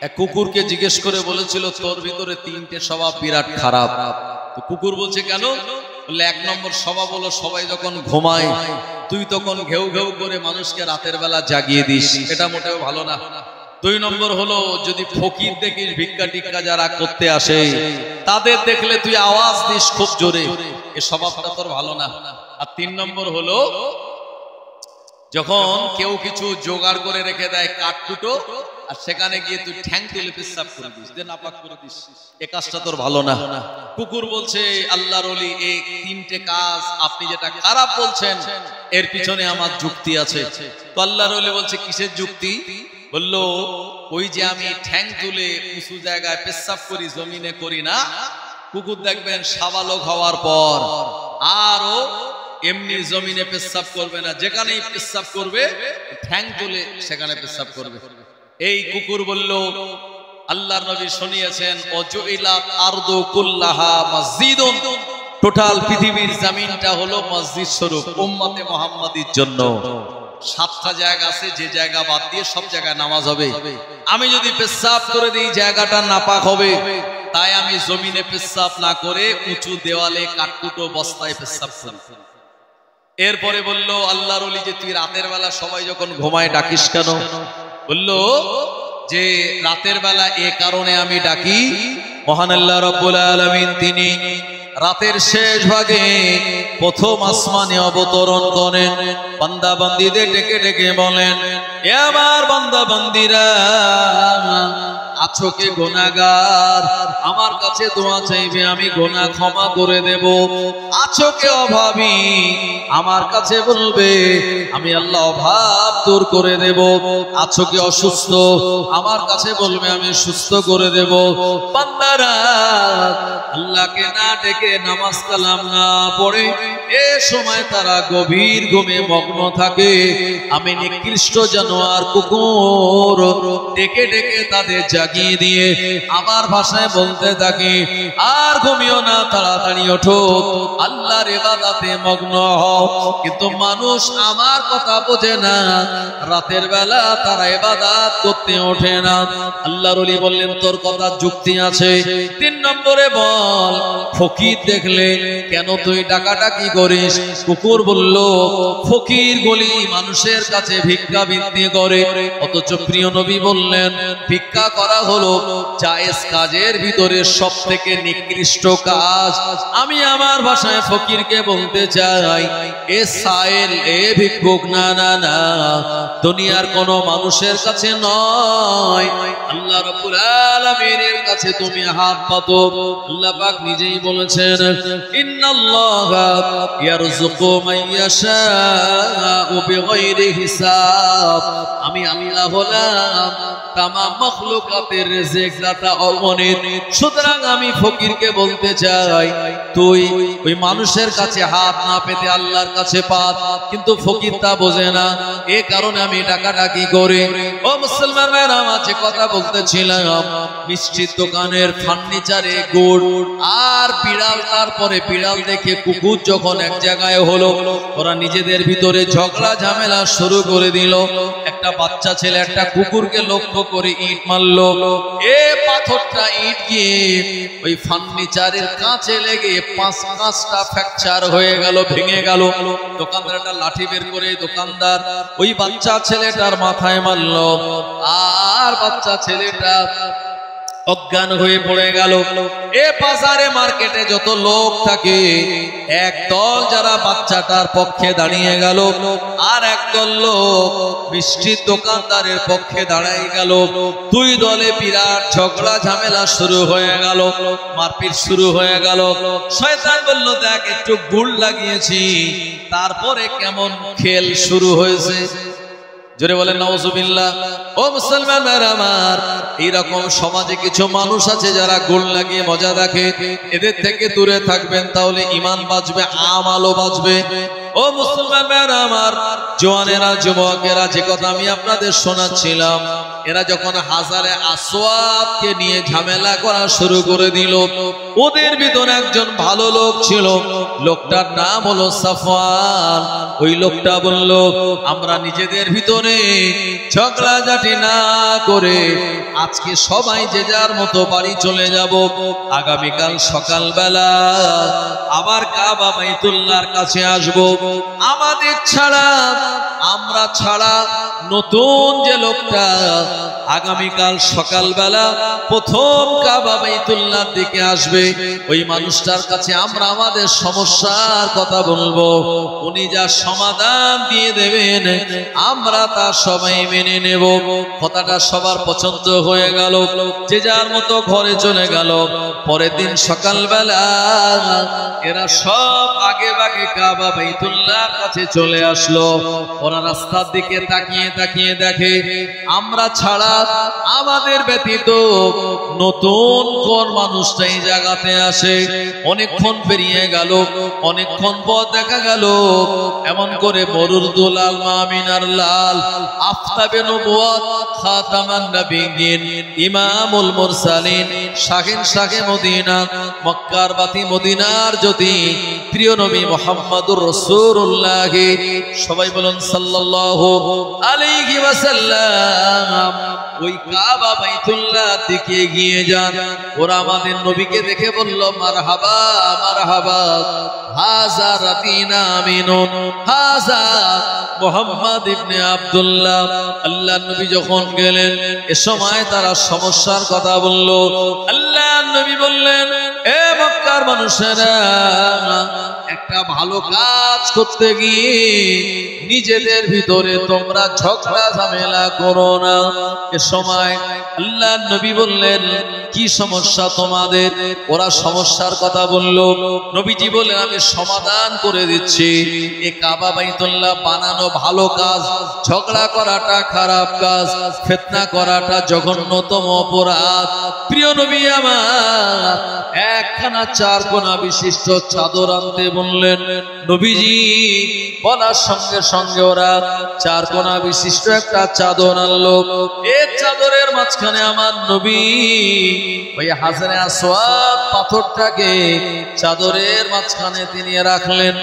এক কুকুরকে জিজ্ঞেস করে বলেছিল, তোর ভিতরে ৩টে স্বভাব বিরাট খারাপ। তো কুকুর বলছে, কেন? বললে, ১ নম্বর স্বভাব হলো সবাই যখন ঘুমায় তুই তখন ঘেউ ঘেউ করে মানুষকে রাতের বেলা জাগিয়ে দিস, এটা মোটেও ভালো না। ২ নম্বর হলো যদি ফকির দেখিস, ভিক্ষা টিক্ষা যারা করতে আসে, তাদের দেখলে তুই আওয়াজ দিস খুব জোরে, এ স্বভাবটা তোর ভালো না। আর ৩ নম্বর হলো যখন কেউ কিছু জোগাড় করে রেখে দেয় কাঠকুটো, আর সেখানে গিয়ে তুই ঠ্যাং তুলে পেশাব করে দিস, দেন নাপাক করে দিস, এ কাজটা তোর ভালো না। কুকুর বলছে, আল্লাহর ওলি, এই ৩টে কাজ আপনি যেটা খারাপ বলছেন, এর পিছনে আমার যুক্তি আছে। তো আল্লাহর ওলি বলছে, কিসের যুক্তি? বললো, ওই যে আমি ঠ্যাং তুলে উঁচু জায়গায় পেশাব করি, জমিনে করি না, কুকুর দেখবেন সাবালক হওয়ার পর আরো এমনি জমিনে পেশাব করবে না, যেখানেই পেশাব করবে ঠ্যাং তুলে সেখানে পেশাব করবে। এই কুকুর বলল, আল্লাহর নবী শুনিয়েছেন, ওয়াজুইলাত আরদু কুল্লাহা মসজিদুন, টোটাল পৃথিবীর জমিনটা হলো মসজিদ স্বরূপ উম্মতে মুহাম্মাদির জন্য। 7টা জায়গা আছে, যে জায়গা বাদ দিয়ে সব জায়গায় নামাজ হবে। আমি যদি পেশাব করে দিই জায়গাটা নাপাক হবে, তাই আমি জমিনে পেশাব না করে উঁচু দেওয়ালে কাঠকুটো বস্তায় পেশাব করি। এরপরে বলল আল্লাহর ওলি যে তুই রাতের বেলা সবাই যখন ঘুমায় ডাকিস কেন? বলল যে রাতের বেলা এ কারণে আমি ডাকি, মহান আল্লাহ রাব্বুল আলামিন তিনি রাতের শেষ ভাগে প্রথম আসমানে অবতরণ করেন, বান্দা বান্দীদের ডেকে ডেকে বলেন, এ আমার বান্দা বান্দীরা, আছো কে গুনাহগার? আমার কাছে দোয়া চাইবে, আমি গুনাহ ক্ষমা করে দেব। আছো কে অভাবী? আমার কাছে বলবে, আমি আল্লাহ অভাব দূর করে দেব। আছো কে অসুস্থ? আমার কাছে বলবে, আমি সুস্থ করে দেব। বান্দারা আল্লাহকে না ডেকে নামাজ কালাম না পড়ে এ সময় তারা গভীর ঘুমে মগ্ন থাকে। আমি নিকৃষ্ট জানোয়ার কুকুর ডেকে ডেকে তাদের জাগিয়ে দিয়ে আমার ভাষায় বলতে থাকি, আর ঘুমিও না, তাড়াতাড়ি ওঠো, আল্লাহর ইবাদতে মগ্ন হও। কিন্তু মানুষ আমার কথা বোঝে না, রাতের বেলা তারা ইবাদত করতে ওঠে না। আল্লাহর ওলি বললেন, তোর কথা যুক্তি আছে। 3 নম্বরে বল, ফকির দেখলে কেন তুই ডাকাডাকি করিস? কুকুর বলল, ফকির গলি মানুষের কাছে ভিক্ষা বৃত্তি করে, অথচ প্রিয় নবী বললেন ভিক্ষা করা হলো জায়েজ কাজের ভিতরে সবথেকে নিকৃষ্ট কাজ। আমি আমার ভাষায় ফকিরকে বলতে চাই, এ সায়েল, এ ভিক্ষুক, না না না, দুনিয়ার কোন মানুষের কাছে নয়, আল্লাহ রাব্বুল আলামিনের কাছে তুমি হাত পাতো। আল্লাহ পাক নিজেই বলেছেন, ইন্নাল্লাহা ইয়ারযুকু মান ইয়াশাউ বিগাইরি হিসাব। আমি আল্লাহ হলাম তামাম মাখলুকাতের রিজিক দাতা অগণিত। সুতরাং আমি ফকিরকে বলতে চাই, তুই ওই মানুষের কাছে হাত না পেতে আল্লাহর কাছে পাত। কিন্তু ফকির তা বোঝে না, এ কারণে আমি ডাকাডাকি করি। ও মুসলমান ভাইরা, মাঝে কথা বলতেছিলাম, মিষ্টির দোকানের ফার্নিচারে গুড় আর বিড়াল, তারপরে বিড়াল দেখে কুকুর যখন এক জায়গায় হলো, ওরা নিজেদের ভিতরে ঝগড়া ঝামেলা শুরু করে দিল। একটা বাচ্চা ছেলে একটা কুকুরকে লক্ষ্য করে ইট মারলো। এ পাথরটা ইট গিয়ে ওই ফার্নিচারের কাঁচে লেগে 5 কাঁচটা ফ্র্যাকচার হয়ে গেল, ভেঙে গেল। দোকানদার একটা লাঠি বের করে দোকানদার ওই বাচ্চা ছেলেটার মাথায় মারলো, আর বাচ্চা ছেলেটা অজ্ঞান হয়ে পড়ে গেল। এ বাজারে মার্কেটে যত লোক থাকে, একদল যারা বাচ্চাটার পক্ষে দাঁড়িয়ে গেল, আর একদল লোক মিষ্টির দোকানদারের পক্ষে দাঁড়াই গেল। 2 দলে বিরাট ঝগড়া ঝামেলা শুরু হয়ে গেল, মারপিট শুরু হয়ে গেল। শয়তান বলল, দেখ একটু গুড় লাগিয়েছি, তারপরে কেমন খেল শুরু হয়েছে। জোরে বলেন নাউজুবিল্লাহ। ও মুসলমান ভাইরা আমার, এইরকম সমাজে কিছু মানুষ আছে যারা গোল লাগিয়ে মজা দেখে। এদের থেকে দূরে থাকবেন, তাহলে ঈমান বাঁচবে, আমালও বাঁচবে। ও মুসলমান ভাইরা আমার, জওয়ানেরা, যুবকেরা, যে কথা আমি আপনাদের শোনাচ্ছিলাম, এরা যখন হাজারে আসওয়াদকে নিয়ে ঝামেলা করা শুরু করে দিল, ওদের ভিতরে একজন ভালো লোক ছিল, লোকটার নাম হলো সাফওয়ান। ওই লোকটা বলল, আমরা নিজেদের ভিতরে ঝগড়াঝাটি না করে আজকে সবাই যে যার মতো বাড়ি চলে যাব। আগামীকাল সকালবেলা আবার কাবা বাইতুল্লাহর কাছে আসব। আমাদের ছাড়া, আমরা ছাড়া নতুন যে লোকটা আগামীকাল সকালবেলা প্রথম কাবা বাইতুল্লাহর দিকে আসবে, ওই মানুষটার কাছে আমরা আমাদের সমস্যার কথা বলবো। উনি যা সমাধান দিয়ে দেবেন আমরা তা সবাই মেনে নেব। কথাটা সবার পছন্দ হয়ে গেল, যে যার মতো ঘরে চলে গেল। পরের দিন সকালবেলা এরা সব আগে ভাগে কাবা বাইতুল্লাহর কাছে চলে আসলো। ওরা রাস্তার দিকে তাকিয়ে তাকিয়ে দেখে আমরা ছাড়া আমাদের ব্যতীত নতুন কোন মানুষটা এই জায়গাতে আসে। অনেকক্ষণ পেরিয়ে গেল, অনেকক্ষণ পর দেখা গেল এমন করে মরুর দুলাল মামিনার লাল আফতাবে নবুয়ত খাতামান নবিয়্যিন ইমামুল মুরসালিন শাহিন শাহে মদিনা মক্কার বাতি মদিনার জ্যোতি প্রিয় নবী মুহাম্মদুর রাসূলুল্লাহ সবাই বলুন সাল্লাল্লাহু আলাইহি ওয়াসাল্লাম ওই কাবা বাইতুল্লাহ দিকে এগিয়ে যান। ওরা আমাদের নবীকে দেখে বলল মারহাবা মারহাবা হাযা রাবিনা আমিনুন হাযা মুহাম্মদ ইবনে আব্দুল্লাহ। আল্লাহর নবী যখন গেলেন এ সময় তারা সমস্যার কথা বলল। আল্লাহর নবী বললেন এ মক্কার মানুষেরা একটা ভালো কাজ করতে গিয়ে নিজেদের ভিতরে তোমরা ঝগড়া ঝামেলা করো না। এ সময় আল্লাহর নবী বললেন কি সমস্যা তোমাদের? ওরা সমস্যার কথা বলল। নবীজি বললেন আমি সমাধান করে দিচ্ছি। এ কাবা বাইতুল্লাহ বানানো ভালো কাজ, ঝগড়া করাটা খারাপ কাজ, ফিতনা করাটা জঘন্যতম অপরাধ। প্রিয় নবী আমার একখানা চার কোনা বিশিষ্ট চাদর আনতে বললেন। নবীজি বলার সঙ্গে সঙ্গে ওরা চার কোনা বিশিষ্ট একটা চাদর আনলো। এই চাদরের মাঝখানে আমার নবী ওই হাজরে আসওয়াদ পাথরটাকে চাদরের মাঝখানে তিনি রাখলেন।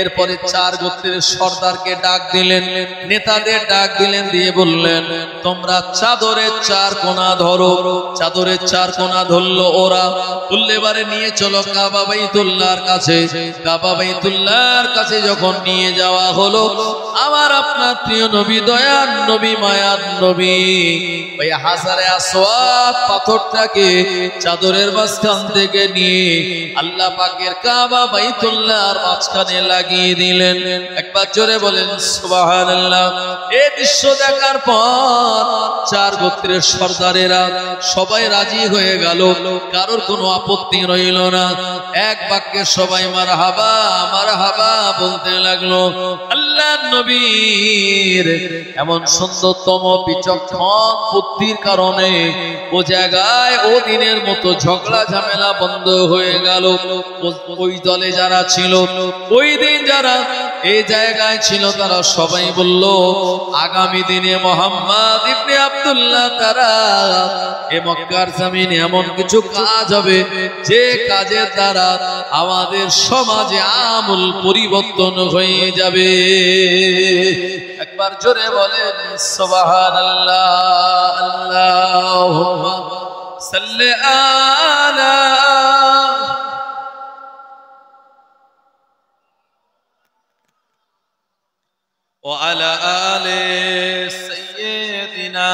এরপরে চার গোত্রের সর্দারকে ডাক দিলেন, নেতাদের ডাক দিলেন, দিয়ে বললেন তোমরা চাদরের চার কোনা ধরো। চাদরের চার কোনা ধরলো ওরা। তুল্লেবারে নিয়ে চলো কাবা বাইতুল্লাহর কাছে। কাবা বাইতুল্লাহর কাছে যখন নিয়ে যাওয়া হলো আমার আপনার প্রিয় নবী দয়ার নবী মায়ার নবী ওই হাজারে আসওয়াদ পাথরটাকে চাদরের মাঝখান থেকে নিয়ে আল্লাহ পাকের কাবা বাইতুল্লাহর মাঝখানে লাগিয়ে দিলেন। একবার জোরে বলেন সুবহানাল্লাহ। এই দৃশ্য দেখার পর চার গোত্রের সর্দারেরা সবাই রাজি হয়ে গেল, কারোর কোনো আপত্তি রইল না। এক বাক্যে সবাই মারহাবা মারহাবা বলতে লাগলো। আল্লাহর নবীর এমন সুন্দরতম বিচক্ষণ বুদ্ধির কারণে ও জায়গায় ও দিনের মতো ঝগড়া ঝামেলা বন্ধ হয়ে গেল। ওই দলে যারা ছিল, ওই দিন যারা এই জায়গায় ছিল, তারা সবাই বলল আগামী দিনে মুহাম্মদ ইবনে আব্দুল্লাহ তারা এ মক্কার জমিনে এমন কিছু কাজ হবে যে কাজের দ্বারা আমাদের সমাজে আমূল পরিবর্তন হয়ে যাবে। একবার জোরে বলেন সুবহানাল্লাহ। আল্লাহুম্মা সাল্লি আলা ওয়া আলা আলি সাইয়্যিদিনা।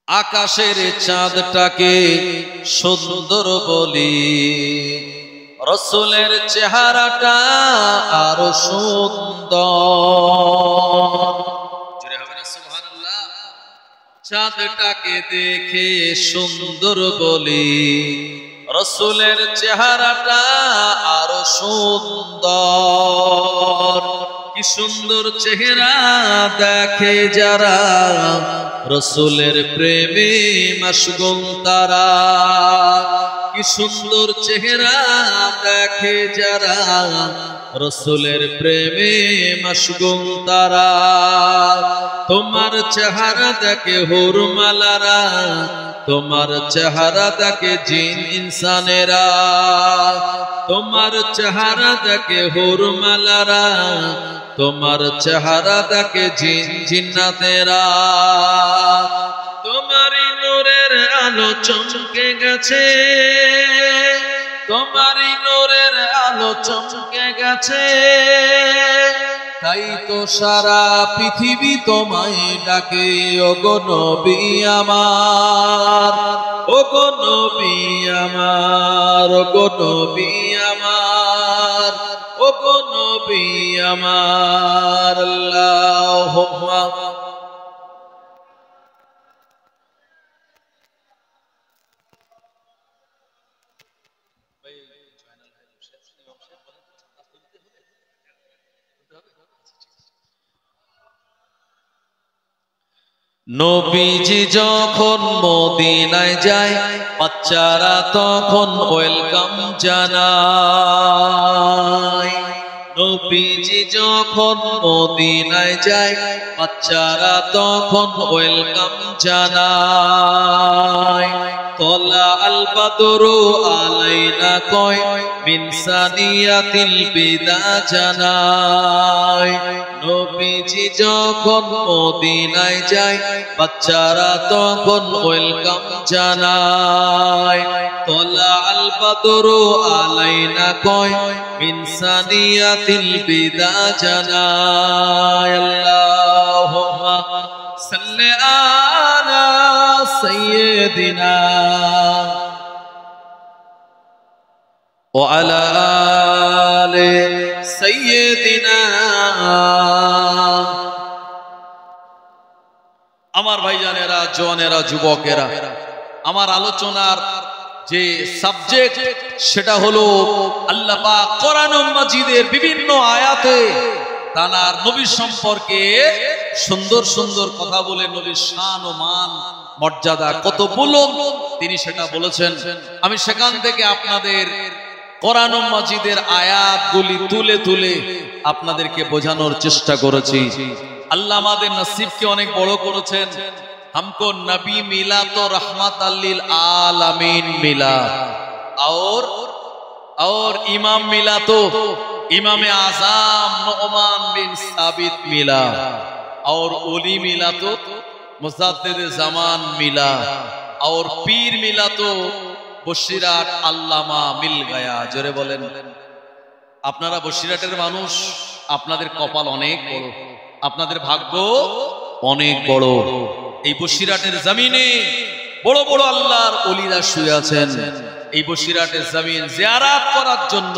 আকাশের চাঁদটাকে সুন্দর বলি, রাসূলের চেহারাটা আরো সুন্দর। জোরে হবে না সুবহানাল্লাহ। চাঁদটাকে দেখে সুন্দর বলি, রাসূলের চেহারাটা আরো সুন্দর। কি সুন্দর চেহারা দেখে যারা রাসূলের প্রেমে মাশগুল তারা। কি সুন্দর চেহারা দেখে যারা রাসূলের প্রেমে মাশগুল তারা। তোমার চেহারা দেখে হুরমালারা, তোমার চেহারা দেখে জিন ইনসানেরা। তোমার চেহারা দেখে হুরমালারা, তোমার চেহারা দেখে জিন জিন্নাতেরা। তোমারই নূরের আলো চমকে গেছে, তোমারই নূরের আলো চমকে গেছে। তাই তো সারা পৃথিবী তোমায় ডাকে ওগো নবী আমার, ওগো নবী আমার, ওগো নবী আমার, ওগো নবী আমার। আল্লাহুম্মা নবীজি যখন মদিনায় যায় বাচ্চারা তখন ওয়েলকাম জানায়। নবীজি যখন মদিনায় যায় বাচ্চারা তখন ওয়েলকাম জানায়। তলা আল বাদরু আলাইনা কয় মিন সানিয়াতিল বিদা জানায়। নবীজি যখন মদিনায় যায় বাচ্চারা তখন ওয়েলকাম জানায়। তলা আল বাদরু আলাইনা কয় মিন সানিয়াতিল বিদা জানায়। আল্লাহুম্মা সাল্লি আলা সাইয়্যিদিনা ওয়া আলা আলি সাইয়্যিদিনা। আমার ভাইজানেরা, জওয়ানেরা, যুবকেরা, আমার আলোচনার যে সাবজেক্ট সেটা হলো আল্লাহ পাক কোরআন মাজিদের বিভিন্ন আয়াতে তার নবী সম্পর্কে সুন্দর সুন্দর কথা বলে নবীর শান ও মান মর্যাদা কত বুলন্দ তিনি সেটা বলেছেন। আমি সেখান থেকে আপনাদের কোরআন মাজিদের আয়াতগুলি তুলে তুলে আপনাদেরকে বোঝানোর চেষ্টা করেছি। আল্লাহ আমাদের নসিবকে অনেক বড় করেছেন। हमको नबी मिला तो रहमत लिल आलमीन मिला, और इमाम मिला तो इमाम आज़म नुअमान बिन साबित मिला, और ओली मिला तो मुजद्दिद ज़मान मिला, और पीर मिला तो बशीरात अल्लामा मिल गया। जोरे बोलेन আপনারা বসিরাটের মানুষ, আপনাদের কপাল অনেক বড়, আপনাদের ভাগ্য অনেক বড়। এই বসিরাটের জমিনে বড় বড় আল্লাহর ওলিরা শুয়ে আছেন। এই বসিরাটের জমিন জিয়ারত করার জন্য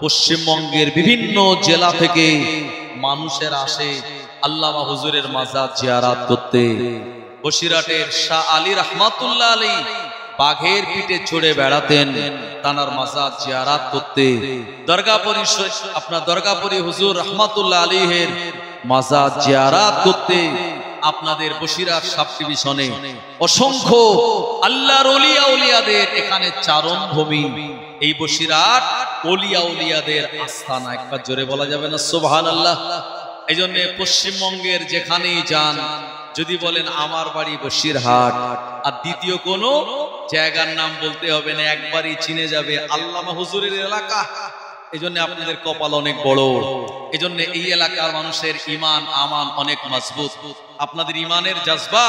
পশ্চিমবঙ্গের বিভিন্ন জেলা থেকে মানুষের আসে আল্লামা হুজুরের মাজার জিয়ারত করতে। বসিরাটের শাহ আলী রহমাতুল্লাহ আলাইহি বাঘের পিঠে চড়ে বেড়াতেন তানার মাজার জিয়ারত করতে। দরগাপুরি আপনার দরগাপুরি হুজুর রহমাতুল্লাহ আলাইহির মাজার জিয়ারত করতে আপনাদের বসিরাট সাব ডিভিশনে অসংখ্য আল্লাহর ওলিয়া উলিয়াদের এখানে চারণ ভূমি। এই বসিরাট ওলিয়া উলিয়াদের আস্থানা, একবার জোরে বলা যাবে না সুবহানাল্লাহ। এই জন্য পশ্চিমবঙ্গের যেখানেই যান যদি বলেন আমার বাড়ি বসিরহাট আর দ্বিতীয় কোনো জায়গার নাম বলতে হবে না, একবারই চিনে যাবে আল্লামা হুজুরের এলাকা। এই জন্য আপনাদের কপাল অনেক বড়। এই জন্য এই এলাকার মানুষের ইমান আমান অনেক মজবুত। আপনাদের ইমানের জজবা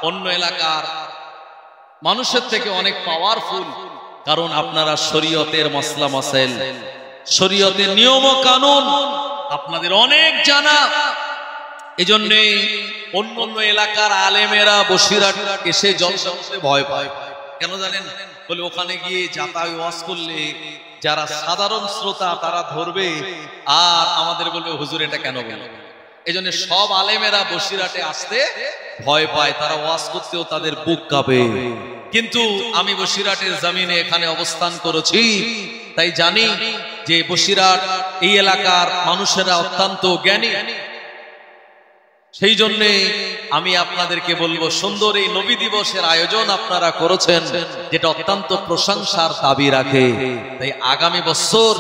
অন্য এলাকার মানুষের থেকে অনেক পাওয়ারফুল, কারণ আপনারা শরীয়তের মাসলা মাসাইল, শরীয়তের নিয়ম ও কানুন আপনাদের অনেক জানা। এই জন্য অন্য অন্য এলাকার আলেমেরা বসিরহাট এসে জলসা করতে ভয় পায়। কেন জানেন? বলে ওখানে গিয়ে যাতায়াত ওয়াজ করলে যারা সাধারণ শ্রোতা তারা ধরবে আর আমাদের বলবে হুজুর এটা কেন বলে। এই জন্য সব আলেমেরা বসিরহাটে আসতে ভয় পায়, তারা ওয়াজ করতেও তাদের বুক কাঁপে। কিন্তু আমি বসিরহাটের জমিনে এখানে অবস্থান করেছি, তাই জানি যে বসিরহাট এই এলাকার মানুষেরা অত্যন্ত জ্ঞানী। সেই জন্য আমি আপনাদেরকে বলবো সুন্দর এই নবী দিবসের আয়োজন আপনারা করেছেন, যেটা অত্যন্ত প্রশংসার দাবি রাখে। তাই আগামী বছর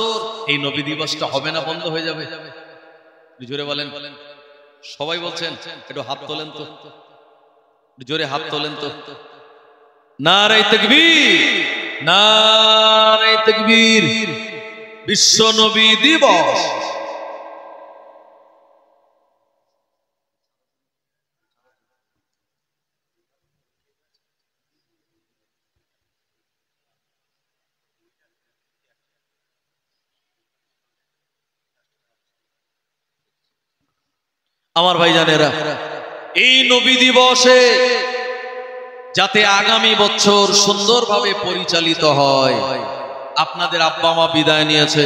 এই নবী দিবসটা হবে না, বন্ধ হয়ে যাবে। জোরে বলেন, সবাই বলছেন, একটু হাত তোলেন তো, জোরে হাত তোলেন তো। নারে তাকবীর, নারে তাকবীর। বিশ্ব নবী দিবস আমার ভাইজানেরা, এই নবী দিবসে যাতে আগামী বছর সুন্দরভাবে পরিচালিত হয়। আপনাদের আব্বা মা বিদায় নিয়েছে,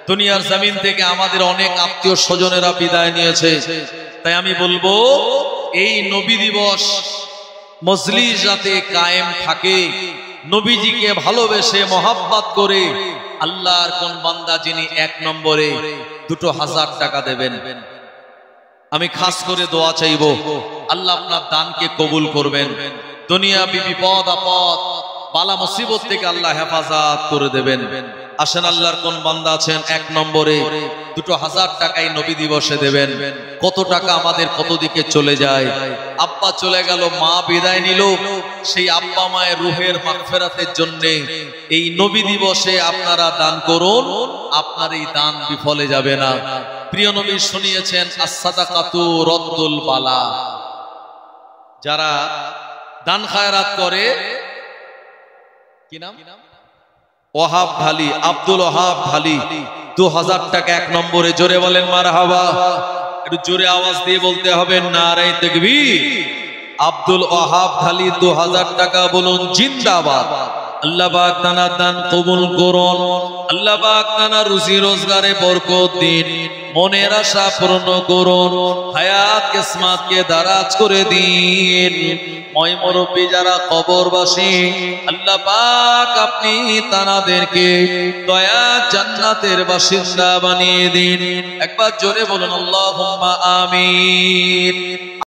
দুনিয়ার জমিন থেকে আমাদের অনেক আত্মীয় স্বজনেরা বিদায় নিয়েছে। তাই আমি বলবো এই নবী দিবস মজলিস যাতে কায়েম থাকে, নবীজিকে ভালোবেসে মহাব্বত করে আল্লাহর কোন বান্দা যিনি 1 নম্বরে 2000 টাকা দেবেন, আমি খাস করে দোয়া চাইবো আল্লাহ আপনার দানকে কবুল করবেন, দুনিয়াবি বিপদ আপদ বালা মুসিবত থেকে আল্লাহ হেফাজত করে দেবেন। আসেন আল্লাহর কোন বান্দা আছেন 1 নম্বরে 2000 টাকাই নবী দিবসে দেবেন। কত টাকা আমাদের কত দিকে চলে যায়। আব্বা চলে গেল, মা বিদায় নিল, সেই আব্বা মায়ের রুহের মাগফিরাতের জন্য এই নবী দিবসে আপনারা দান করুন, আপনার এই দান বিফলে যাবে না। প্রিয় নবী শুনিয়েছেন as-সাদাকাতু রাদ্দুল বালা, যারা দান খায়রাত করে, কি নাম, ওয়াহাব ঢালি, আব্দুল ওয়াহাব ঢালি 2000 টাকা 1 নম্বরে। জোরে বলেন মারহাবা, একটু জোরে আওয়াজ দিয়ে বলতে হবে নারে তাকবীর। আব্দুল ওয়াহাব ঢালি 2000 টাকা বলুন জিন্দাবাদ। আল্লাহ পাক তাআলা দান কবুল করুন, আল্লাহ পাক তাআলা রুজি রোজগারে বরকত দিন, মনের আশা পূর্ণ করুন, হায়াত কিসমতকে দারাজ করে দিন। ওই মুরব্বি যারা কবরবাসী, আল্লাহ পাক আপনি তাদেরকে দয়া জান্নাতের বাসিন্দা বানিয়ে দিন। একবার জোরে বলুন আল্লাহুম্মা আমিন।